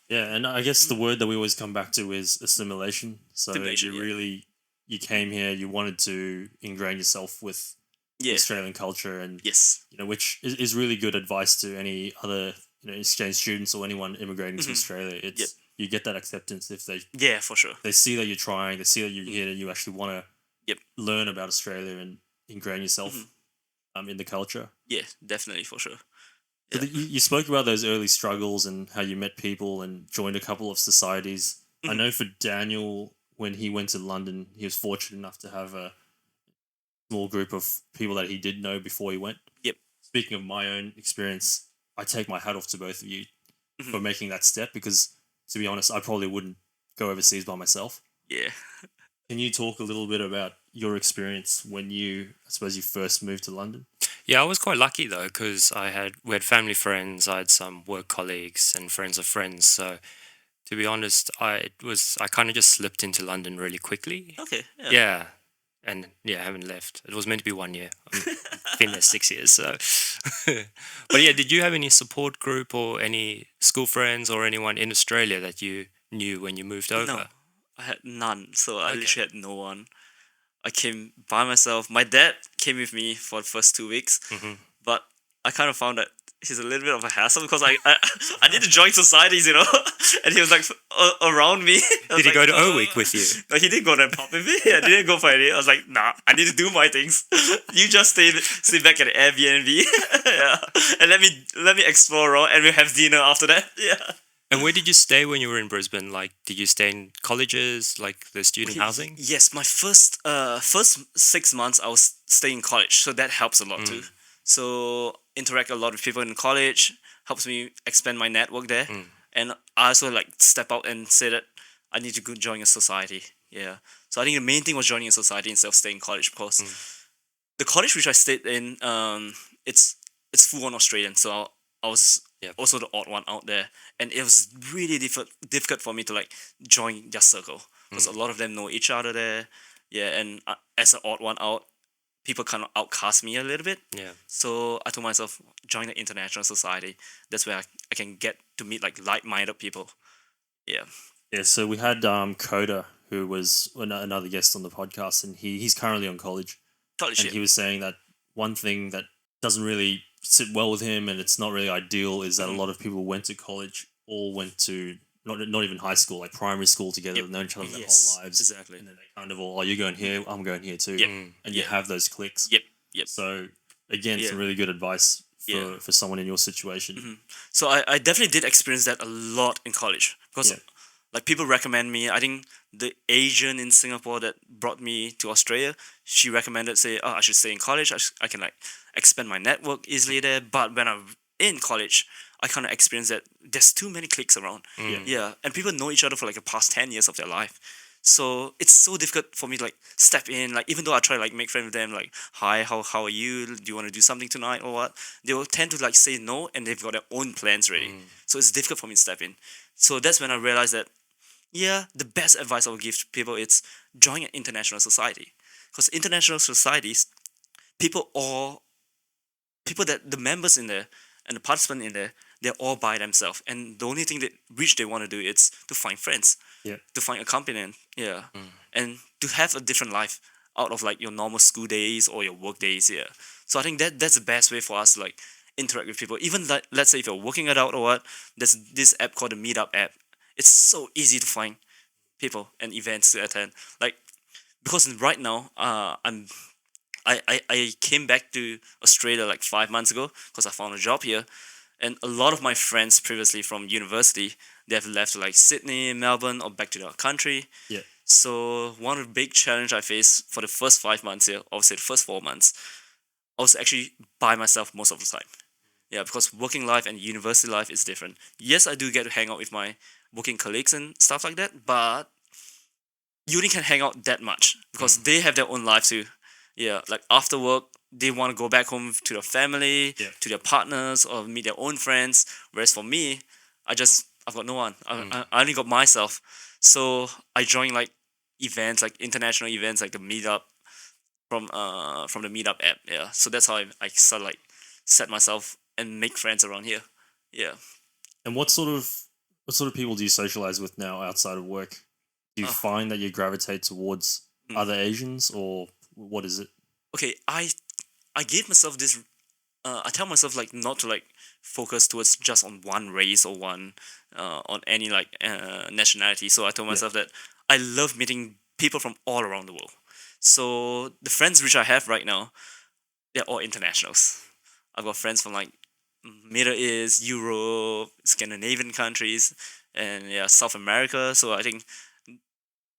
Yeah, and I guess the word that we always come back to is assimilation. So Stimulation, you yeah. really you came here, you wanted to ingrain yourself with Yeah. Australian culture, and Yes. which is really good advice to any other exchange students or anyone immigrating to Mhm. Australia. It's you get that acceptance if Yeah, for sure. they see that you're trying, they see that you're here, and you actually want to Yep. learn about Australia and ingrain yourself in the culture. Yeah, definitely for sure. So Yeah. you spoke about those early struggles and how you met people and joined a couple of societies. I Mhm. know for Daniel, when he went to London, he was fortunate enough to have a small group of people that he did know before he went. Yep. Speaking of my own experience, I take my hat off to both of you Mhm. for making that step because, to be honest, I probably wouldn't go overseas by myself. Yeah. Can you talk a little bit about your experience when I suppose you first moved to London? Yeah, I was quite lucky though because we had family friends, I had some work colleagues and friends of friends. So to be honest, I kind of just slipped into London really quickly. Okay. Yeah. Yeah, and yeah, I haven't left. It was meant to be 1 year. I've been there 6 years. So, but yeah, did you have any support group or any school friends or anyone in Australia that you knew when you moved over? No, I had none. So I Okay. literally had no one. I came by myself. My dad came with me for the first 2 weeks, but I kind of found that he's a little bit of a hassle because I need to join societies, and he was around me. I was Did he go to "Ugh." O-Week with you? No, he didn't go to pub with me. I didn't go for any. I was like, nah, I need to do my things. You just stay back at the Airbnb, yeah, and let me explore around, and we'll have dinner after that. Yeah. And where did you stay when you were in Brisbane? Like, did you stay in colleges, like the student housing? Yes, my first 6 months I was staying in college, so that helps a lot too. So interact a lot with people in college helps me expand my network there, and I also step out and say that I need to go join a society. Yeah, so I think the main thing was joining a society instead of staying in college because the college which I stayed in, it's full on Australian, so I was also the odd one out there, and it was really difficult for me to join their circle because a lot of them know each other there. Yeah, and as an odd one out, people kind of outcast me a little bit. Yeah. So I told myself, join the international society. That's where I can get to meet like-minded people. Yeah. Yeah, so we had Coda, who was another guest on the podcast, and he's currently on college. College. And he was saying that one thing that doesn't really sit well with him and it's not really ideal is that a lot of people went to college, all went to not even high school, like primary school together, Yep. known each other their Yes, whole lives. exactly. And then they kind of all, you're going here, I'm going here too. Yep. And you Yeah. have those cliques. Yep. So again, Yeah. some really good advice for someone in your situation. So I definitely did experience that a lot in college because Yeah. like people recommend me. I think the Asian in Singapore that brought me to Australia, she recommended say, oh, I should stay in college. I can like expand my network easily there. But when I'm in college, I kind of experienced that there's too many cliques around. Yeah, and people know each other for like the past 10 years of their life. So it's so difficult for me to like step in. Like even though I try to like make friends with them, like hi, how are you? Do you want to do something tonight or what? They will tend to like say no, and they've got their own plans ready. So it's difficult for me to step in. So that's when I realized that yeah, the best advice I would give to people is join an international society, because international societies, people all people that the members in there and the participants in there, they're all by themselves, and the only thing that which they want to do is to find friends, Yeah. to find a companion, and to have a different life out of like your normal school days or your work days. Yeah, so I think that's the best way for us to like interact with people. Even like let's say if you're a working adult or what, there's this app called the Meetup app. It's so easy to find people and events to attend. Like because right now, I came back to Australia like 5 months ago because I found a job here, and a lot of my friends previously from university, they have left to like Sydney, Melbourne, or back to their country. Yeah. So one of the big challenge I faced for the first 5 months here, obviously the first 4 months, I was actually by myself most of the time. Yeah, because working life and university life is different. Yes, I do get to hang out with my working colleagues and stuff like that, but uni can hang out that much because they have their own life too. Yeah, like after work, they want to go back home to their family, Yeah. to their partners, or meet their own friends. Whereas for me, I've got no one. I only got myself. So I joined like events, like international events, like the meetup from the meetup app. Yeah, so that's how I sort of like set myself and make friends around here. Yeah. And what sort of people do you socialize with now outside of work? Do you Uh, find that you gravitate towards other Asians, or what is it? okay, I gave myself this. I tell myself like not to like focus towards just on one race or one on any like nationality. So I told myself that I love meeting people from all around the world. So the friends which I have right now, they're all internationals. I've got friends from like Middle East, Europe, Scandinavian countries, and yeah, South America. So I think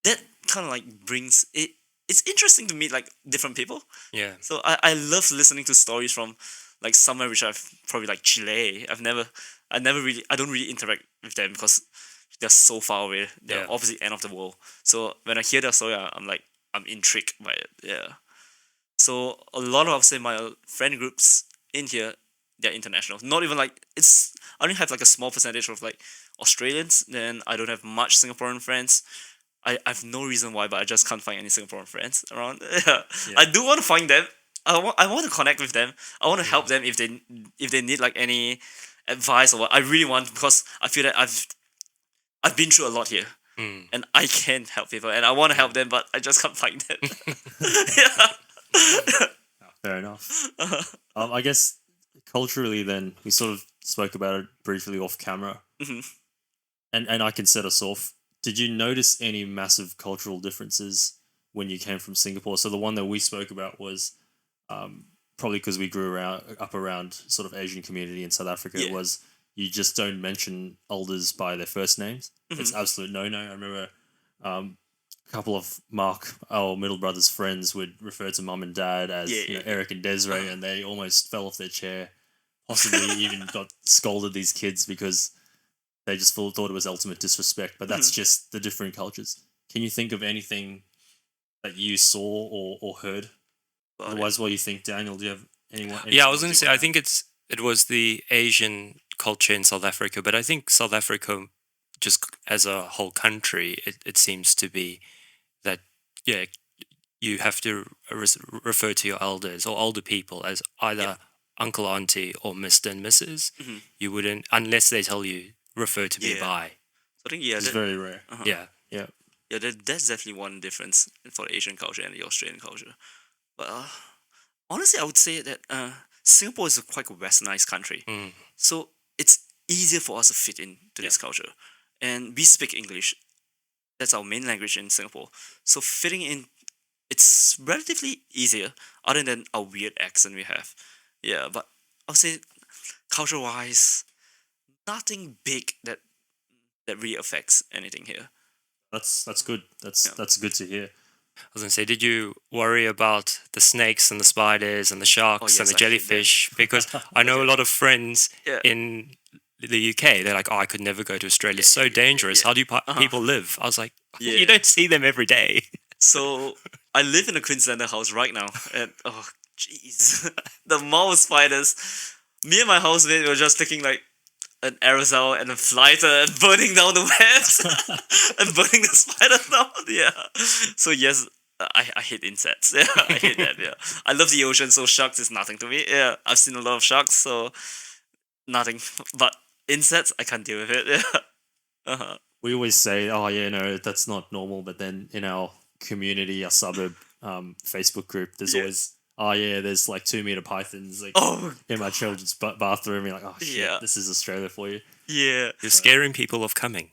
that kind of like brings it. It's interesting to meet like different people. Yeah. So I love listening to stories from like somewhere which I've probably like Chile. I don't really interact with them because they're so far away. They're Yeah. opposite end of the world. So when I hear their story, I'm intrigued by it. Yeah. So a lot of say my friend groups in here, they're international. Not even like I only have like a small percentage of like Australians. Then I don't have much Singaporean friends. I have no reason why, but I just can't find any Singaporean friends around. Yeah. I do want to find them. I want to connect with them. I want to help them if they need like any advice or what. I really want because I feel that I've been through a lot here Mm. and I can help people and I want to help them, but I just can't find them. Yeah. Fair enough. I guess culturally, then we sort of spoke about it briefly off camera, Mhm. and I can set us off. Did you notice any massive cultural differences when you came from Singapore? So the one that we spoke about was probably because we grew up around sort of Asian community in South Africa. Yeah. Was you just don't mention elders by their first names. It's Mhm. absolute no. I remember a couple of Mark, our middle brother's friends, would refer to mum and dad as Yeah. Eric and Desiree, and they almost fell off their chair. Possibly even got scolded these kids because they just thought it was ultimate disrespect. But that's just the different cultures. Can you think of anything that you saw or heard? Got it. Otherwise, what do you think, Daniel? Do you have anyone? Yeah, I was going to say, I think it was the Asian culture in South Africa, but I think South Africa, just as a whole country, it seems to be that, yeah, you have to refer to your elders or older people as either uncle, auntie, or Mr. and Mrs. Mhm. You wouldn't, unless they tell you, refer to me Yeah. by. So I think It's very rare. Yeah. Yeah. Yeah, that's definitely one difference for the Asian culture and the Australian culture. But honestly, I would say that Singapore is quite a westernized country, Mm. so it's easier for us to fit into this culture, and we speak English. That's our main language in Singapore. So fitting in, it's relatively easier, other than our weird accent we have. Yeah, but I'll say culture wise, nothing big that really affects anything here. That's good. That's good to hear. I was gonna say, did you worry about the snakes and the spiders and the sharks and yes, the I hate them. jellyfish? Because I know a lot of friends Yeah. in the UK. They're like, "Oh, I could never go to Australia. It's so dangerous. How do people live?" I was like, Yeah. "You don't see them every day." So I live in a Queenslander house right now, and oh jeez, the mouse spiders. Me and my housemate were just taking like an aerosol and a lighter and burning down the webs and burning the spiders down. Yeah. So yes, I hate insects. Yeah, I hate that. Yeah, I love the ocean, so sharks is nothing to me. Yeah, I've seen a lot of sharks, so nothing. But insects, I can't deal with it. Yeah. Uh-huh. We always say, "Oh yeah, no, that's not normal." But then in our community, our suburb Facebook group, there's Yeah. always, "Oh yeah, there's like 2 meter pythons like Oh in my children's bathroom." You're like, "Oh shit, Yeah. this is Australia for you." yeah. You're scaring people of coming.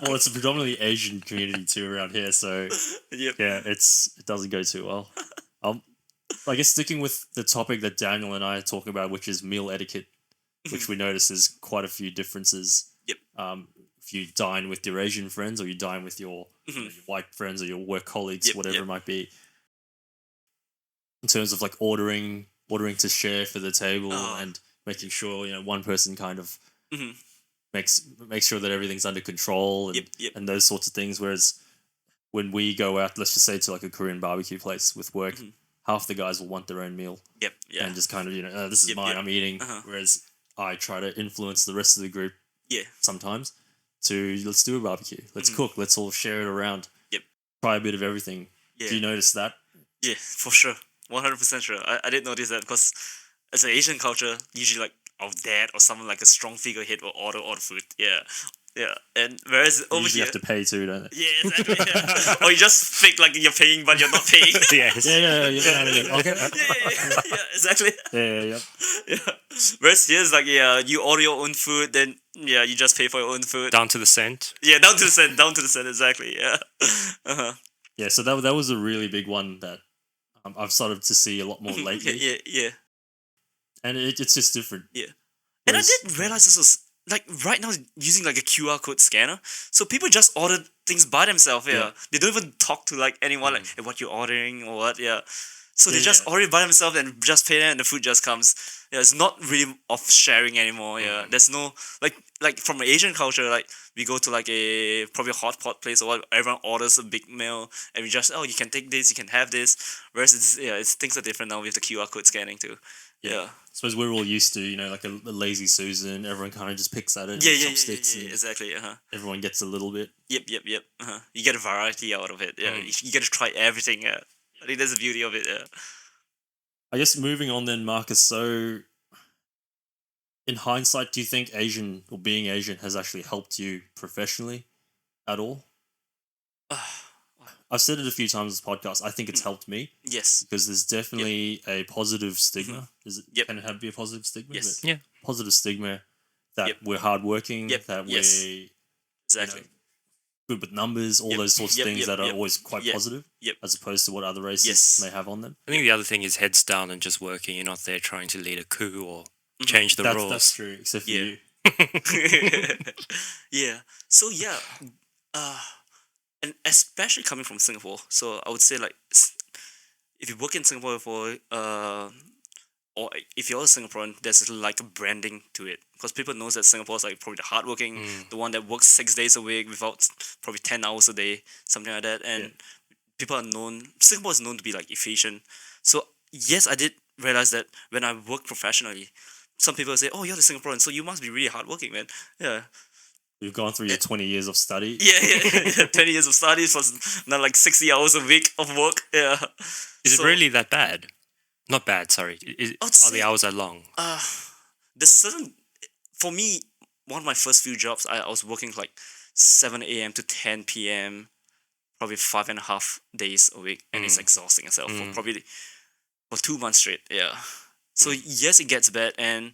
Well, it's a predominantly Asian community too around here, so Yep. yeah, it doesn't go too well. I guess sticking with the topic that Daniel and I are talking about, which is meal etiquette, which we notice there's quite a few differences. Yep. If you dine with your Asian friends or you dine with your, your white friends or your work colleagues, Yep, whatever yep. it might be, in terms of like ordering to share for the table and making sure one person kind of Mhm. makes sure that everything's under control and Yep. and those sorts of things. Whereas when we go out, let's just say to like a Korean barbecue place with work, half the guys will want their own meal Yep. Yeah. and just kind of oh, this is Yep, mine, yep. I'm eating. Uh-huh. Whereas I try to influence the rest of the group Yeah. sometimes to let's do a barbecue, let's cook, let's all share it around. Yep. Try a bit of everything. Yeah. Do you notice that? Yeah, for sure. 100% sure. I did notice that because as an Asian culture, usually like our dad or someone like a strong figurehead will order all the food. Yeah. Yeah. And whereas You over usually here. have to pay too, don't they? Yeah, exactly. Yeah. Or you just fake like you're paying but you're not paying. Yes. Yeah. Okay. yeah, exactly. Yeah. Yeah. Whereas here it's like, yeah, you order your own food, then yeah, you just pay for your own food. Down to the cent. Yeah, down to the cent, exactly. Yeah. Uh-huh. Yeah. So that was a really big one that I've started to see a lot more lately, Yeah. and it's just different. Yeah. And I Whereas- did realize this was like right now using like a QR code scanner. So people just order things by themselves, yeah. They don't even talk to like anyone like, hey, what you're ordering or what, yeah. So they just order it by themselves and just pay them and the food just comes. Yeah, it's not really of sharing anymore, yeah. There's no like from an Asian culture, like we go to like a probably a hot pot place or what, everyone orders a big meal and we just you can take this, you can have this. Whereas it's things are different now with the QR code scanning too. Yeah. I suppose we're all used to, like a lazy Susan. Everyone kind of just picks at it. Yeah, chopsticks, and exactly. everyone gets a little bit. Yep. You get a variety out of it. Yeah, you get to try everything. Yeah, I think that's the beauty of it. Yeah. I guess moving on then, Marcus. So, in hindsight, do you think Asian or being Asian has actually helped you professionally at all? I've said it a few times in this podcast. I think it's helped me Yes. because there's definitely a positive stigma. Is it? Yep. Can it be a positive stigma? Yes. But Yeah. positive stigma that Yep. we're hardworking. Yep. That Yes. we're Exactly. good with numbers. All Yep. those sorts of Yep. things Yep. that are Yep. always quite Yep. positive. Yep. As opposed to what other races Yes. may have on them. I think the other thing is heads down and just working. You're not there trying to lead a coup or change the rules. That's true. Except for Yeah. you. Yeah. So yeah, and especially coming from Singapore, so I would say like if you work in Singapore for or if you're a Singaporean, there's like a branding to it because people knows that Singapore is like probably the hardworking, the one that works 6 days a week without probably 10 hours a day, something like that, and people are known. Singapore is known to be like efficient. So yes, I did realize that when I work professionally. Some people say, "Oh, you're the Singaporean, so you must be really hardworking, man." Yeah, You've gone through your 20 years of study. yeah. 20 years of studies for not like 60 hours a week of work. Yeah. Is it really that bad? Not bad, sorry. Are the hours that long? There's certain for me. One of my first few jobs, I was working like 7 a.m. to 10 p.m. probably 5.5 days a week, and it's exhausting yourself for probably for 2 months straight. Yeah. So yes, it gets bad, and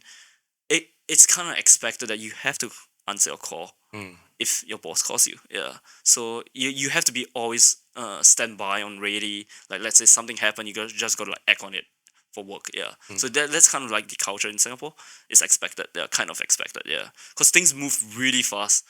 it's kind of expected that you have to answer a call if your boss calls you. Yeah. So you have to be always standby on ready. Like let's say something happened, just gotta like act on it for work. Yeah, so that's kind of like the culture in Singapore. It's expected. They're kind of expected. Yeah, because things move really fast.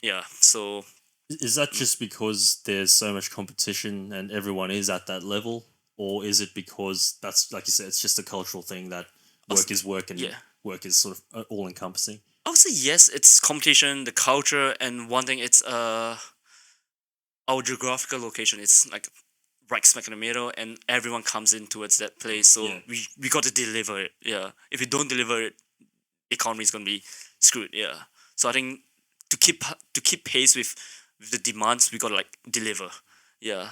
Yeah, so Is that just because there's so much competition and everyone is at that level, or is it because that's, like you said, it's just a cultural thing that work is work and yeah. work is sort of all encompassing? I would say yes. It's competition, the culture, and one thing. It's our geographical location. It's like right smack in the middle, and everyone comes in towards that place. So Yeah. we got to deliver it. Yeah, if we don't deliver it, economy is gonna be screwed. Yeah, so I think to keep pace with the demands, we gotta like deliver. Yeah.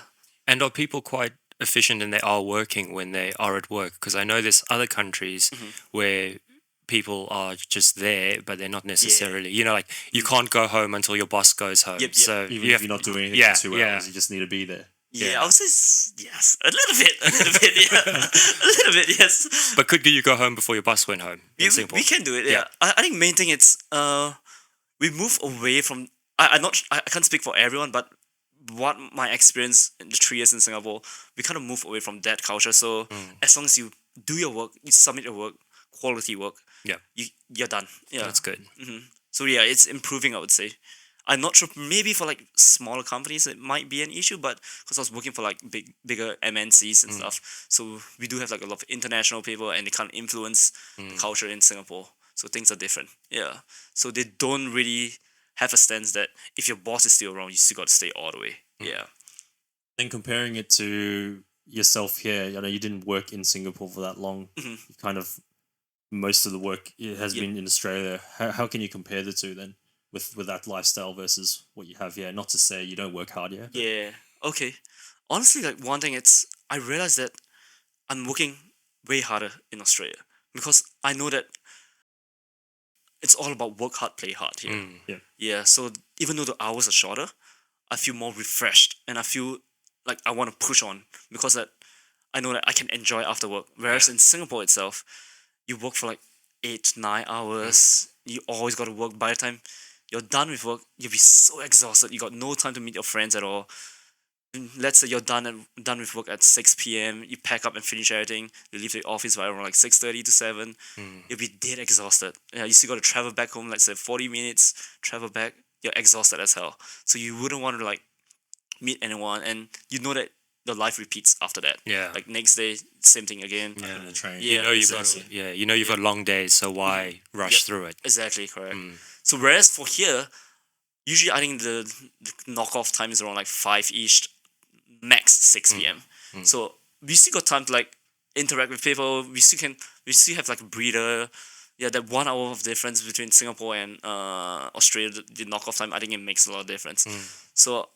And are people quite efficient and they are working when they are at work? Because I know there's other countries where people are just there, but they're not necessarily. You know, like you can't go home until your boss goes home. Yep. So Even you if have, you're not doing anything yeah, for 2 yeah. hours, you just need to be there. Yeah, I would say yes, a little bit, yeah, a little bit, yes. But could you go home before your boss went home in Singapore? We can do it. Yeah. Yeah, I think main thing it's we move away from. I can't speak for everyone, but what my experience in the 3 years in Singapore, we kind of move away from that culture. So as long as you do your work, you submit your work, quality work, Yeah. you're done. Yeah, That's good. so yeah, it's improving, I would say. I'm not sure. Maybe for like smaller companies, it might be an issue, but because I was working for like bigger MNCs and stuff, so we do have like a lot of international people, and they can't influence the culture in Singapore. So things are different. Yeah. So they don't really have a stance that if your boss is still around, you still got to stay all the way. Yeah. Then comparing it to yourself here, you know, you didn't work in Singapore for that long. You kind of, most of the work has been in Australia. How can you compare the two then with that lifestyle versus what you have here? Not to say you don't work hard here. Yeah. Okay. Honestly, like one thing, it's I realized that I'm working way harder in Australia because I know that it's all about work hard, play hard here. Yeah. Yeah. So even though the hours are shorter, I feel more refreshed and I feel like I want to push on because that I know that I can enjoy after work. Whereas in Singapore itself, you work for like 8 to 9 hours. You always got to work. By the time you're done with work, you'll be so exhausted. You got no time to meet your friends at all. And let's say you're done with work at 6 p.m. You pack up and finish everything. You leave the office by around like 6:30 to 7. You'll be dead exhausted. Yeah, you still got to travel back home. Let's say 40 minutes. Travel back. You're exhausted as hell. So you wouldn't want to like meet anyone, and you know that the life repeats after that. Yeah. Like next day, same thing again. Yeah. On the train. Yeah. You know you've exactly. got you've got long days, so why rush through it? Exactly, correct. So whereas for here, usually I think the knockoff time is around like 5-ish, max 6 p.m. So we still got time to like interact with people. We still have like a breather. Yeah, that 1 hour of difference between Singapore and Australia, the knockoff time, I think it makes a lot of difference. So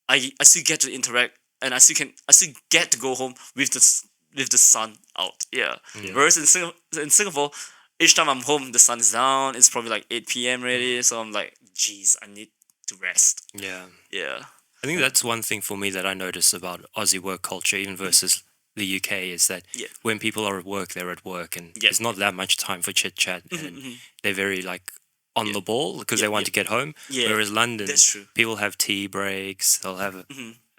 I still get to interact, and I still get to go home with the sun out. Yeah. Whereas in Singapore, each time I'm home, the sun is down. It's probably like 8 p.m. already. So I'm like, geez, I need to rest. Yeah. Yeah. I think that's one thing for me that I notice about Aussie work culture, even versus the UK, is that when people are at work, they're at work, and there's not that much time for chit chat, and they're very like on the ball because they want to get home. Yeah, Whereas London, that's true. people have tea breaks, they'll have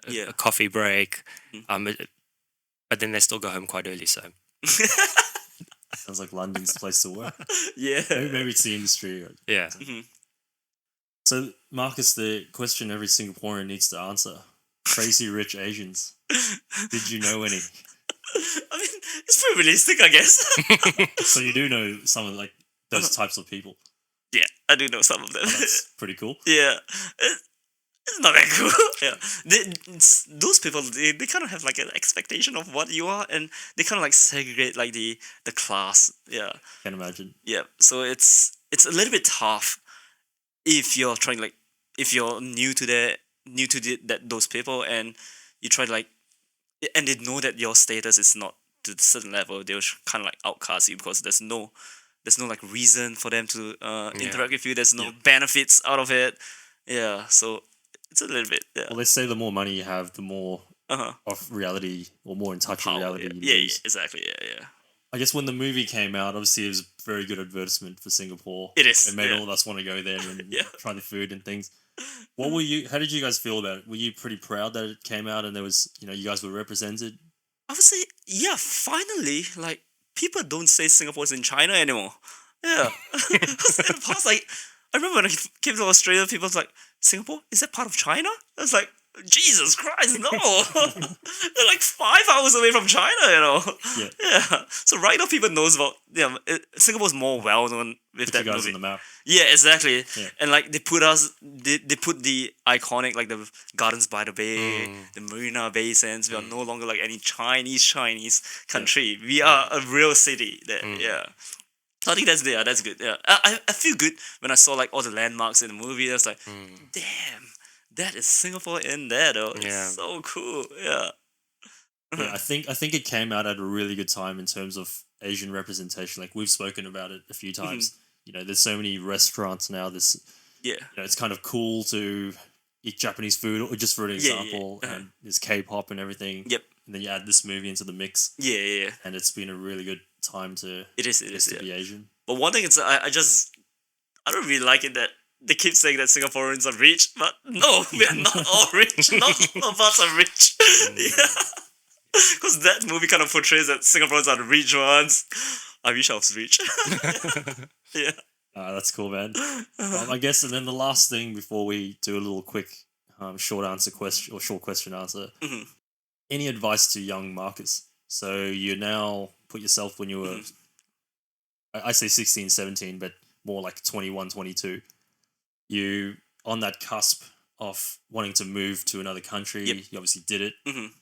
Yeah. a coffee break, but then they still go home quite early. So Sounds like London's the place to work. Yeah. Maybe it's the industry. yeah, So, Marcus, the question every Singaporean needs to answer: crazy rich Asians. Did you know any? I mean, it's pretty realistic, I guess. So you do know some of like those types of people. Yeah, I do know some of them. That's pretty cool. Yeah. It's not that cool. Yeah. Those people, they kind of have like an expectation of what you are, and they kind of like segregate like the class. Yeah. Can't imagine. Yeah. So it's a little bit tough if you're trying like if you're new to those people, and you try to like, and they know that your status is not to a certain level, they'll kind of like outcast you because there's no like reason for them to interact with you. There's no benefits out of it. Yeah. So it's a little bit. Yeah. Well, they say the more money you have, the more of reality or more in touch with reality you Yeah, lose. exactly. Yeah. I guess when the movie came out, obviously it was a very good advertisement for Singapore. It is. It made all of us want to go there and Yeah. try the food and things. How did you guys feel about it? Were you pretty proud that it came out and there was, you guys were represented? I would say, yeah, finally, like, people don't say Singapore is in China anymore. Yeah. 'Cause in the past, like, I remember when I came to Australia, people was like, Singapore? Is that part of China? I was like, Jesus Christ, no. They're like 5 hours away from China, you know? Yeah. Yeah. So right now, people knows about, Singapore's more well known with Put you that guys movie. on the map. Yeah, exactly. Yeah. And like they put the iconic, like, the Gardens by the Bay, the Marina Bay Sands. We are no longer like any Chinese country. We are a real city. Yeah. So I think that's good. Yeah, I feel good when I saw like all the landmarks in the movie. I was like, damn, that is Singapore in there though. It's Yeah. so cool. Yeah. Yeah, I think it came out at a really good time in terms of Asian representation. Like we've spoken about it a few times. You know, there's so many restaurants now. Yeah. It's kind of cool to eat Japanese food, or just for an Yeah, yeah, example. And there's K-pop and everything. Yep. And then you add this movie into the mix, Yeah. and it's been a really good time to It is. to Yeah. be Asian. But one thing is, I don't really like it that they keep saying that Singaporeans are rich, but no, we are not all rich. Not all of us are rich. Yeah. Because that movie kind of portrays that Singaporeans are the rich ones. I wish I was rich. Yeah. That's cool, man. I guess, and then the last thing before we do a little quick short question answer. Any advice to young Marcus? So you now put yourself when you were, I say 16, 17, but more like 21, 22. You on that cusp of wanting to move to another country. Yep. You obviously did it. Mhm.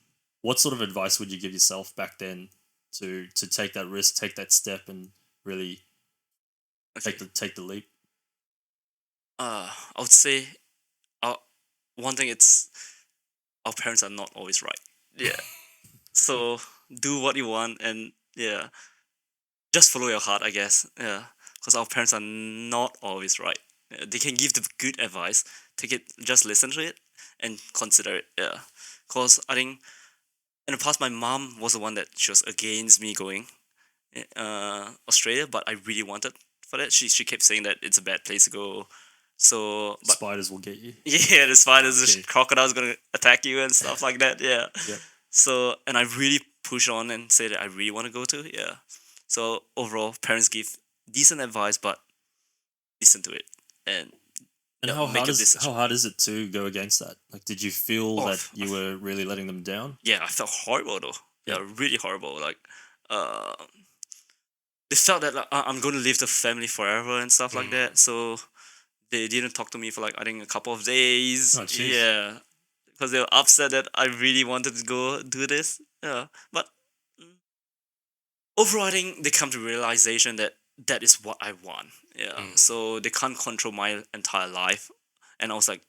What sort of advice would you give yourself back then to take that risk, take that step, and really Okay. take the leap? I would say, one thing, it's our parents are not always right. Yeah. So do what you want, and yeah, just follow your heart, I guess. Yeah, because our parents are not always right. Yeah, they can give the good advice. Take it, just listen to it, and consider it. Yeah, because I think in the past, my mom was the one that she was against me going Australia, but I really wanted for that. She kept saying that it's a bad place to go. So, but Spiders will get you. yeah, the spiders, Okay. the crocodiles gonna attack you and stuff like that. Yeah. Yep. So, and I really push on and say that I really want to go to. Yeah. So overall, parents give decent advice, but listen to it and And yeah, make a decision. how hard is it to go against that? Like, did you feel Oh, that you were really letting them down? Yeah, I felt horrible though. Yeah, really horrible. Like, they felt that like, I'm going to leave the family forever and stuff like that. So they didn't talk to me for like I think a couple of days. Oh, jeez. Yeah, because they were upset that I really wanted to go do this. Yeah, but overall, I think they come to realization that that is what I want. Yeah, so they can't control my entire life, and I was like,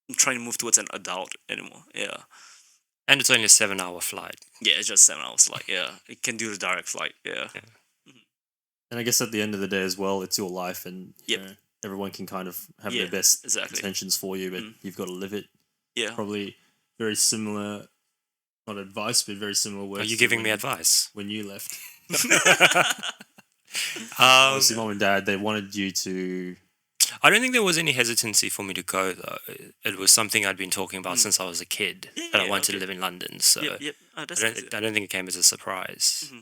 I'm trying to move towards an adult anymore. Yeah. And it's only a 7-hour flight. Yeah, it's just 7 hours. Like, yeah, it can do the direct flight. Yeah. And I guess at the end of the day as well, it's your life, and you Yep. know, everyone can kind of have Yeah, their best exactly. intentions for you, but you've got to live it. Yeah. Probably very similar, not advice, but very similar words. Are you to giving me when- advice? when you left? Um, Obviously, mom and dad, they wanted you to. I don't think there was any hesitancy for me to go, though. It was something I'd been talking about since I was a kid, Yeah, that I yeah, wanted to okay. live in London. So Yep. Oh, I that's don't think it came as a surprise.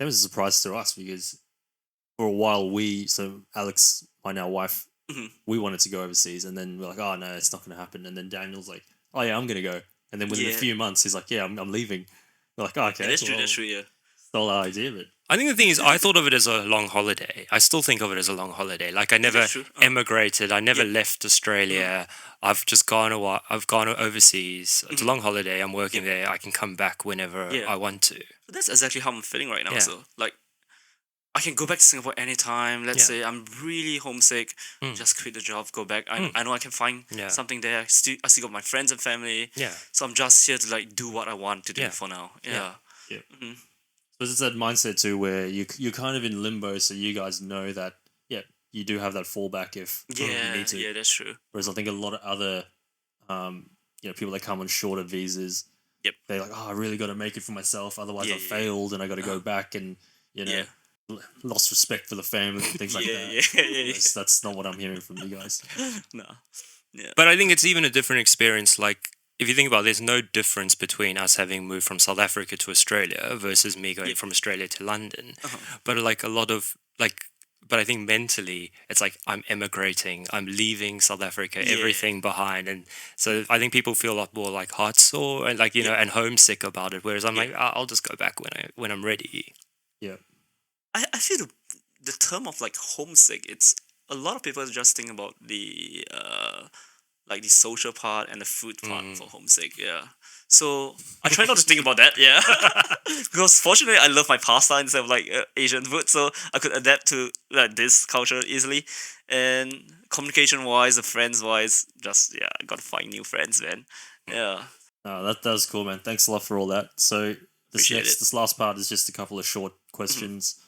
It was a surprise to us because for a while so Alex, my now wife, we wanted to go overseas, and then we're like, oh no, it's not going to happen. And then Daniel's like, oh yeah, I'm going to go. And then within a Yeah. few months, he's like, yeah, I'm leaving. We're like, oh, okay, That's true. well, That's true. Yeah. stole our idea, but I think the thing is, I thought of it as a long holiday. I still think of it as a long holiday. Like I never that's true. emigrated. I never Yep. left Australia. I've just gone I've gone overseas. It's a long holiday. I'm working there. I can come back whenever Yeah. I want to. But that's exactly how I'm feeling right now. Yeah. So, like, I can go back to Singapore anytime. Let's Yeah. say I'm really homesick. Just quit the job, go back. I know I can find Yeah. something there. I still got my friends and family. Yeah. So I'm just here to like do what I want to do Yeah. for now. Yeah. so it's that mindset too where you're kind of in limbo, so you guys know that, yeah, you do have that fallback if you Yeah. need to. Yeah. That's true. Whereas I think a lot of other, people that come on shorter visas, Yep. they're like, oh, I really got to make it for myself, otherwise Yeah, I've yeah. failed and I got to go back and, Yeah. lost respect for the family and things like Yeah. that. Yeah. That's not what I'm hearing from you guys. No. Yeah. But I think it's even a different experience. Like if you think about it, there's no difference between us having moved from South Africa to Australia versus me going from Australia to London. But like a lot of like, but I think mentally it's like I'm emigrating, I'm leaving South Africa, everything behind, and so I think people feel a lot more like heartsore and like and homesick about it. Whereas I'm like, I'll just go back when I'm ready. Yeah. I feel the term of like homesick, it's a lot of people just think about the like the social part and the food part for homesick. Yeah. So I try not to think about that. Yeah. Because fortunately I love my pasta instead of like Asian food, so I could adapt to like this culture easily. And communication wise, friends wise, just I gotta find new friends, man. Yeah. That's cool, man. Thanks a lot for all that. So Appreciate it. this last part is just a couple of short questions.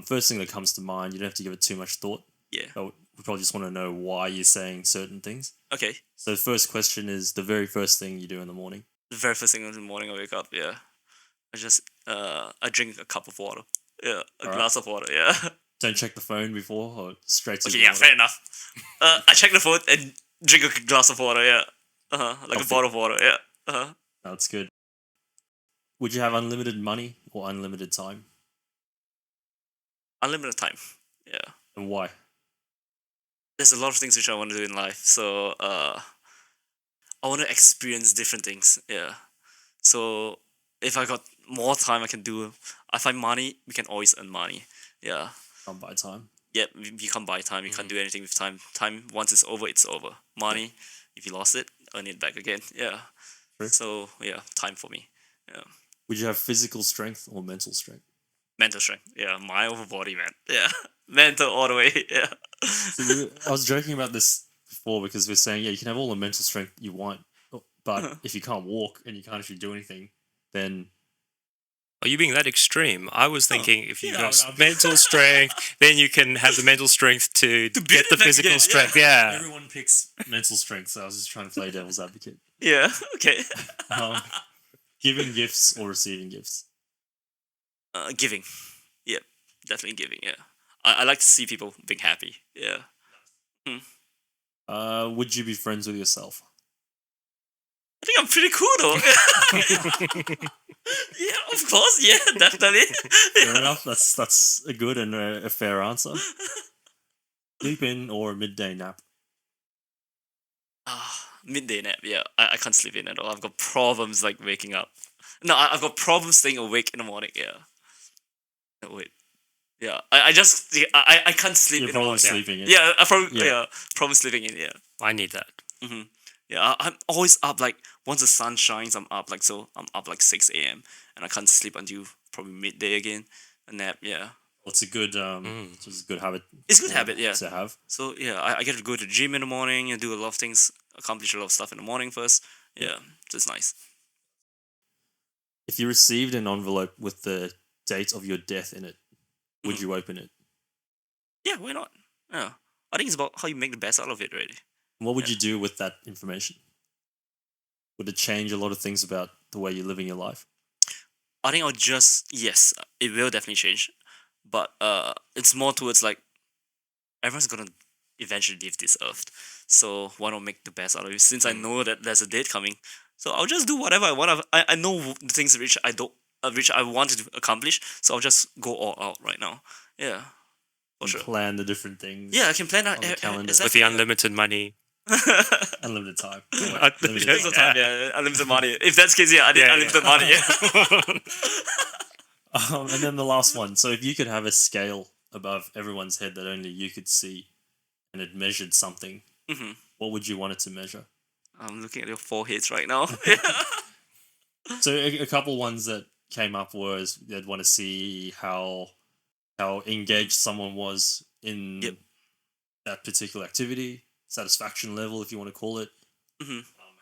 First thing that comes to mind, you don't have to give it too much thought. Yeah. But we probably just want to know why you're saying certain things. Okay. So the first question is the very first thing you do in the morning. The very first thing in the morning I wake up, I just I drink a cup of water. Yeah, a glass of water. Yeah. Don't check the phone before or straight to Okay, the yeah, water. fair enough. I check the phone and drink a glass of water. Yeah. Like a bottle of water. Yeah. That's good. Would you have unlimited money or unlimited time? Unlimited time. Yeah. And why? There's a lot of things which I want to do in life, so I want to experience different things. Yeah. So if I got more time, I can do. I find money. We can always earn money. Yeah. Can't buy time. Yeah, you can't buy time. You can't do anything with time. Time, once it's over, it's over. Money, if you lost it, earn it back again. Yeah. True. So yeah, time for me. Yeah. Would you have physical strength or mental strength? Mental strength. Yeah, mind over body, man. Yeah. Mental all the way. Yeah. So I was joking about this before because we're saying, you can have all the mental strength you want, but if you can't walk and you can't actually do anything, then... Are you being that extreme? I was thinking if you've got no. mental strength, then you can have the mental strength to get the physical strength. Yeah. Everyone picks mental strength, so I was just trying to play devil's advocate. Yeah. Okay. Giving gifts or receiving gifts? Giving. Yeah, definitely giving. Yeah. I like to see people being happy. Yeah. Would you be friends with yourself? I think I'm pretty cool though. Yeah, of course. Yeah, definitely. Fair enough. That's a good and a fair answer. Sleep in or midday nap? Midday nap. Yeah, I can't sleep in at all. I've got problems like waking up. No, I've got problems staying awake in the morning. Yeah. No, wait. Yeah, I can't sleep You're in the morning. probably sleeping in. Yeah, problem sleeping in. Yeah. I need that. Yeah, I'm always up like once the sun shines, I'm up like so. I'm up like 6 a.m. and I can't sleep until probably midday again. A nap, yeah. It's a good it's a good habit. It's a good habit, yeah. To have. So yeah, I get to go to the gym in the morning and do a lot of things, accomplish a lot of stuff in the morning first. Yeah, so it's nice. If you received an envelope with the date of your death in it, would you open it? Yeah, why not? Yeah, I think it's about how you make the best out of it, really. What would you do with that information? Would it change a lot of things about the way you're living your life? I think I'll just yes, it will definitely change, but it's more towards like everyone's gonna eventually leave this earth, so why not make the best out of it? Since I know that there's a date coming, so I'll just do whatever I want. I know the things which I want to accomplish, so I'll just go all out right now. Yeah, for sure. Plan the different things. Yeah, I can plan out on the calendar. With the unlimited money. Unlimited time. Unlimited time, yeah. Unlimited money. If that's the case, I need unlimited money. Yeah. And then the last one. So if you could have a scale above everyone's head that only you could see, and it measured something, what would you want it to measure? I'm looking at your foreheads right now. So a couple ones that came up was they'd want to see how engaged someone was in that particular activity, satisfaction level, if you want to call it,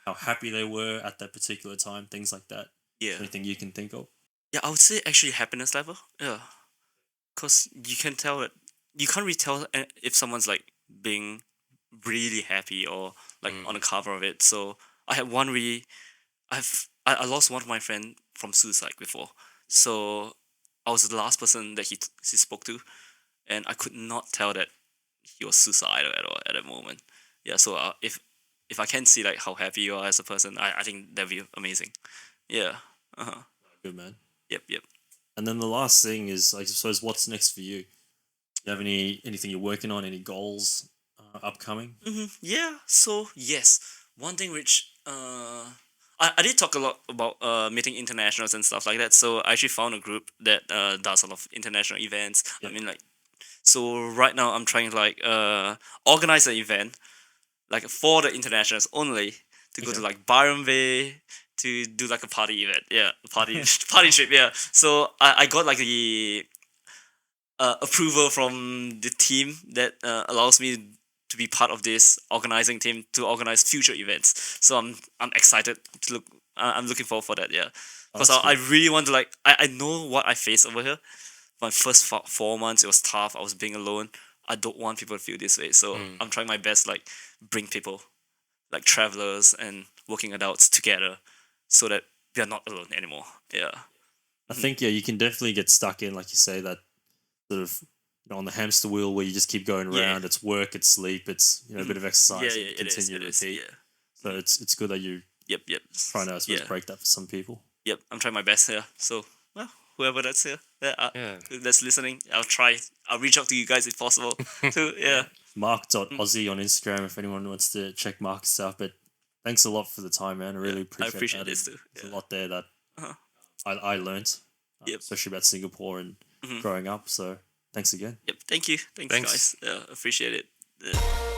how happy they were at that particular time, things like that. Yeah. Anything you can think of? Yeah, I would say actually happiness level. Yeah. Because you can tell that you can't really tell if someone's like being really happy or like on the cover of it. So I had one I lost one of my friend from suicide before. So I was the last person that he spoke to, and I could not tell that he was suicidal at all at that moment. Yeah, so if if I can see like how happy you are as a person, I think that'd be amazing. Yeah. Good, man. Yep. And then the last thing is, I suppose, what's next for you? Do you have anything you're working on? Any goals upcoming? Yeah. So yes, one thing which I did talk a lot about meeting internationals and stuff like that. So I actually found a group that does a lot of international events. Yep. I mean, like, so right now I'm trying to like organize an event like for the internationals only to go to Okay. like Byron Bay to do like a party event. Yeah, party party trip. Yeah. So I got like the approval from the team that allows me to be part of this organizing team to organize future events. So I'm excited to look. I'm looking forward for that. Yeah, because that's I good. really want to like I know what I face over here. My first 4 months it was tough. I was being alone. I don't want people to feel this way. So I'm trying my best like bring people like travelers and working adults together so that we are not alone anymore. Yeah. I think you can definitely get stuck in, like you say, that sort of on the hamster wheel where you just keep going Yeah. around. It's work, it's sleep, it's a bit of exercise, Yeah, and it is. continue It to is. repeat. Yeah. So it's good that you're Yep. trying to, I suppose, Yeah. break that for some people. Yep. I'm trying my best here. So, well, whoever that's here, Yeah. that's listening, I'll try. I'll reach out to you guys if possible. Too. Yeah. Mark.Aussie on Instagram if anyone wants to check Mark's out. But thanks a lot for the time, man. I really I appreciate appreciate that. this And too. there's Yeah. a lot there that Uh-huh. I learned, Yep. especially about Singapore and growing up. So thanks again. Yep. Thank you. Thanks, Thanks. guys. Yeah. Appreciate it. Yeah.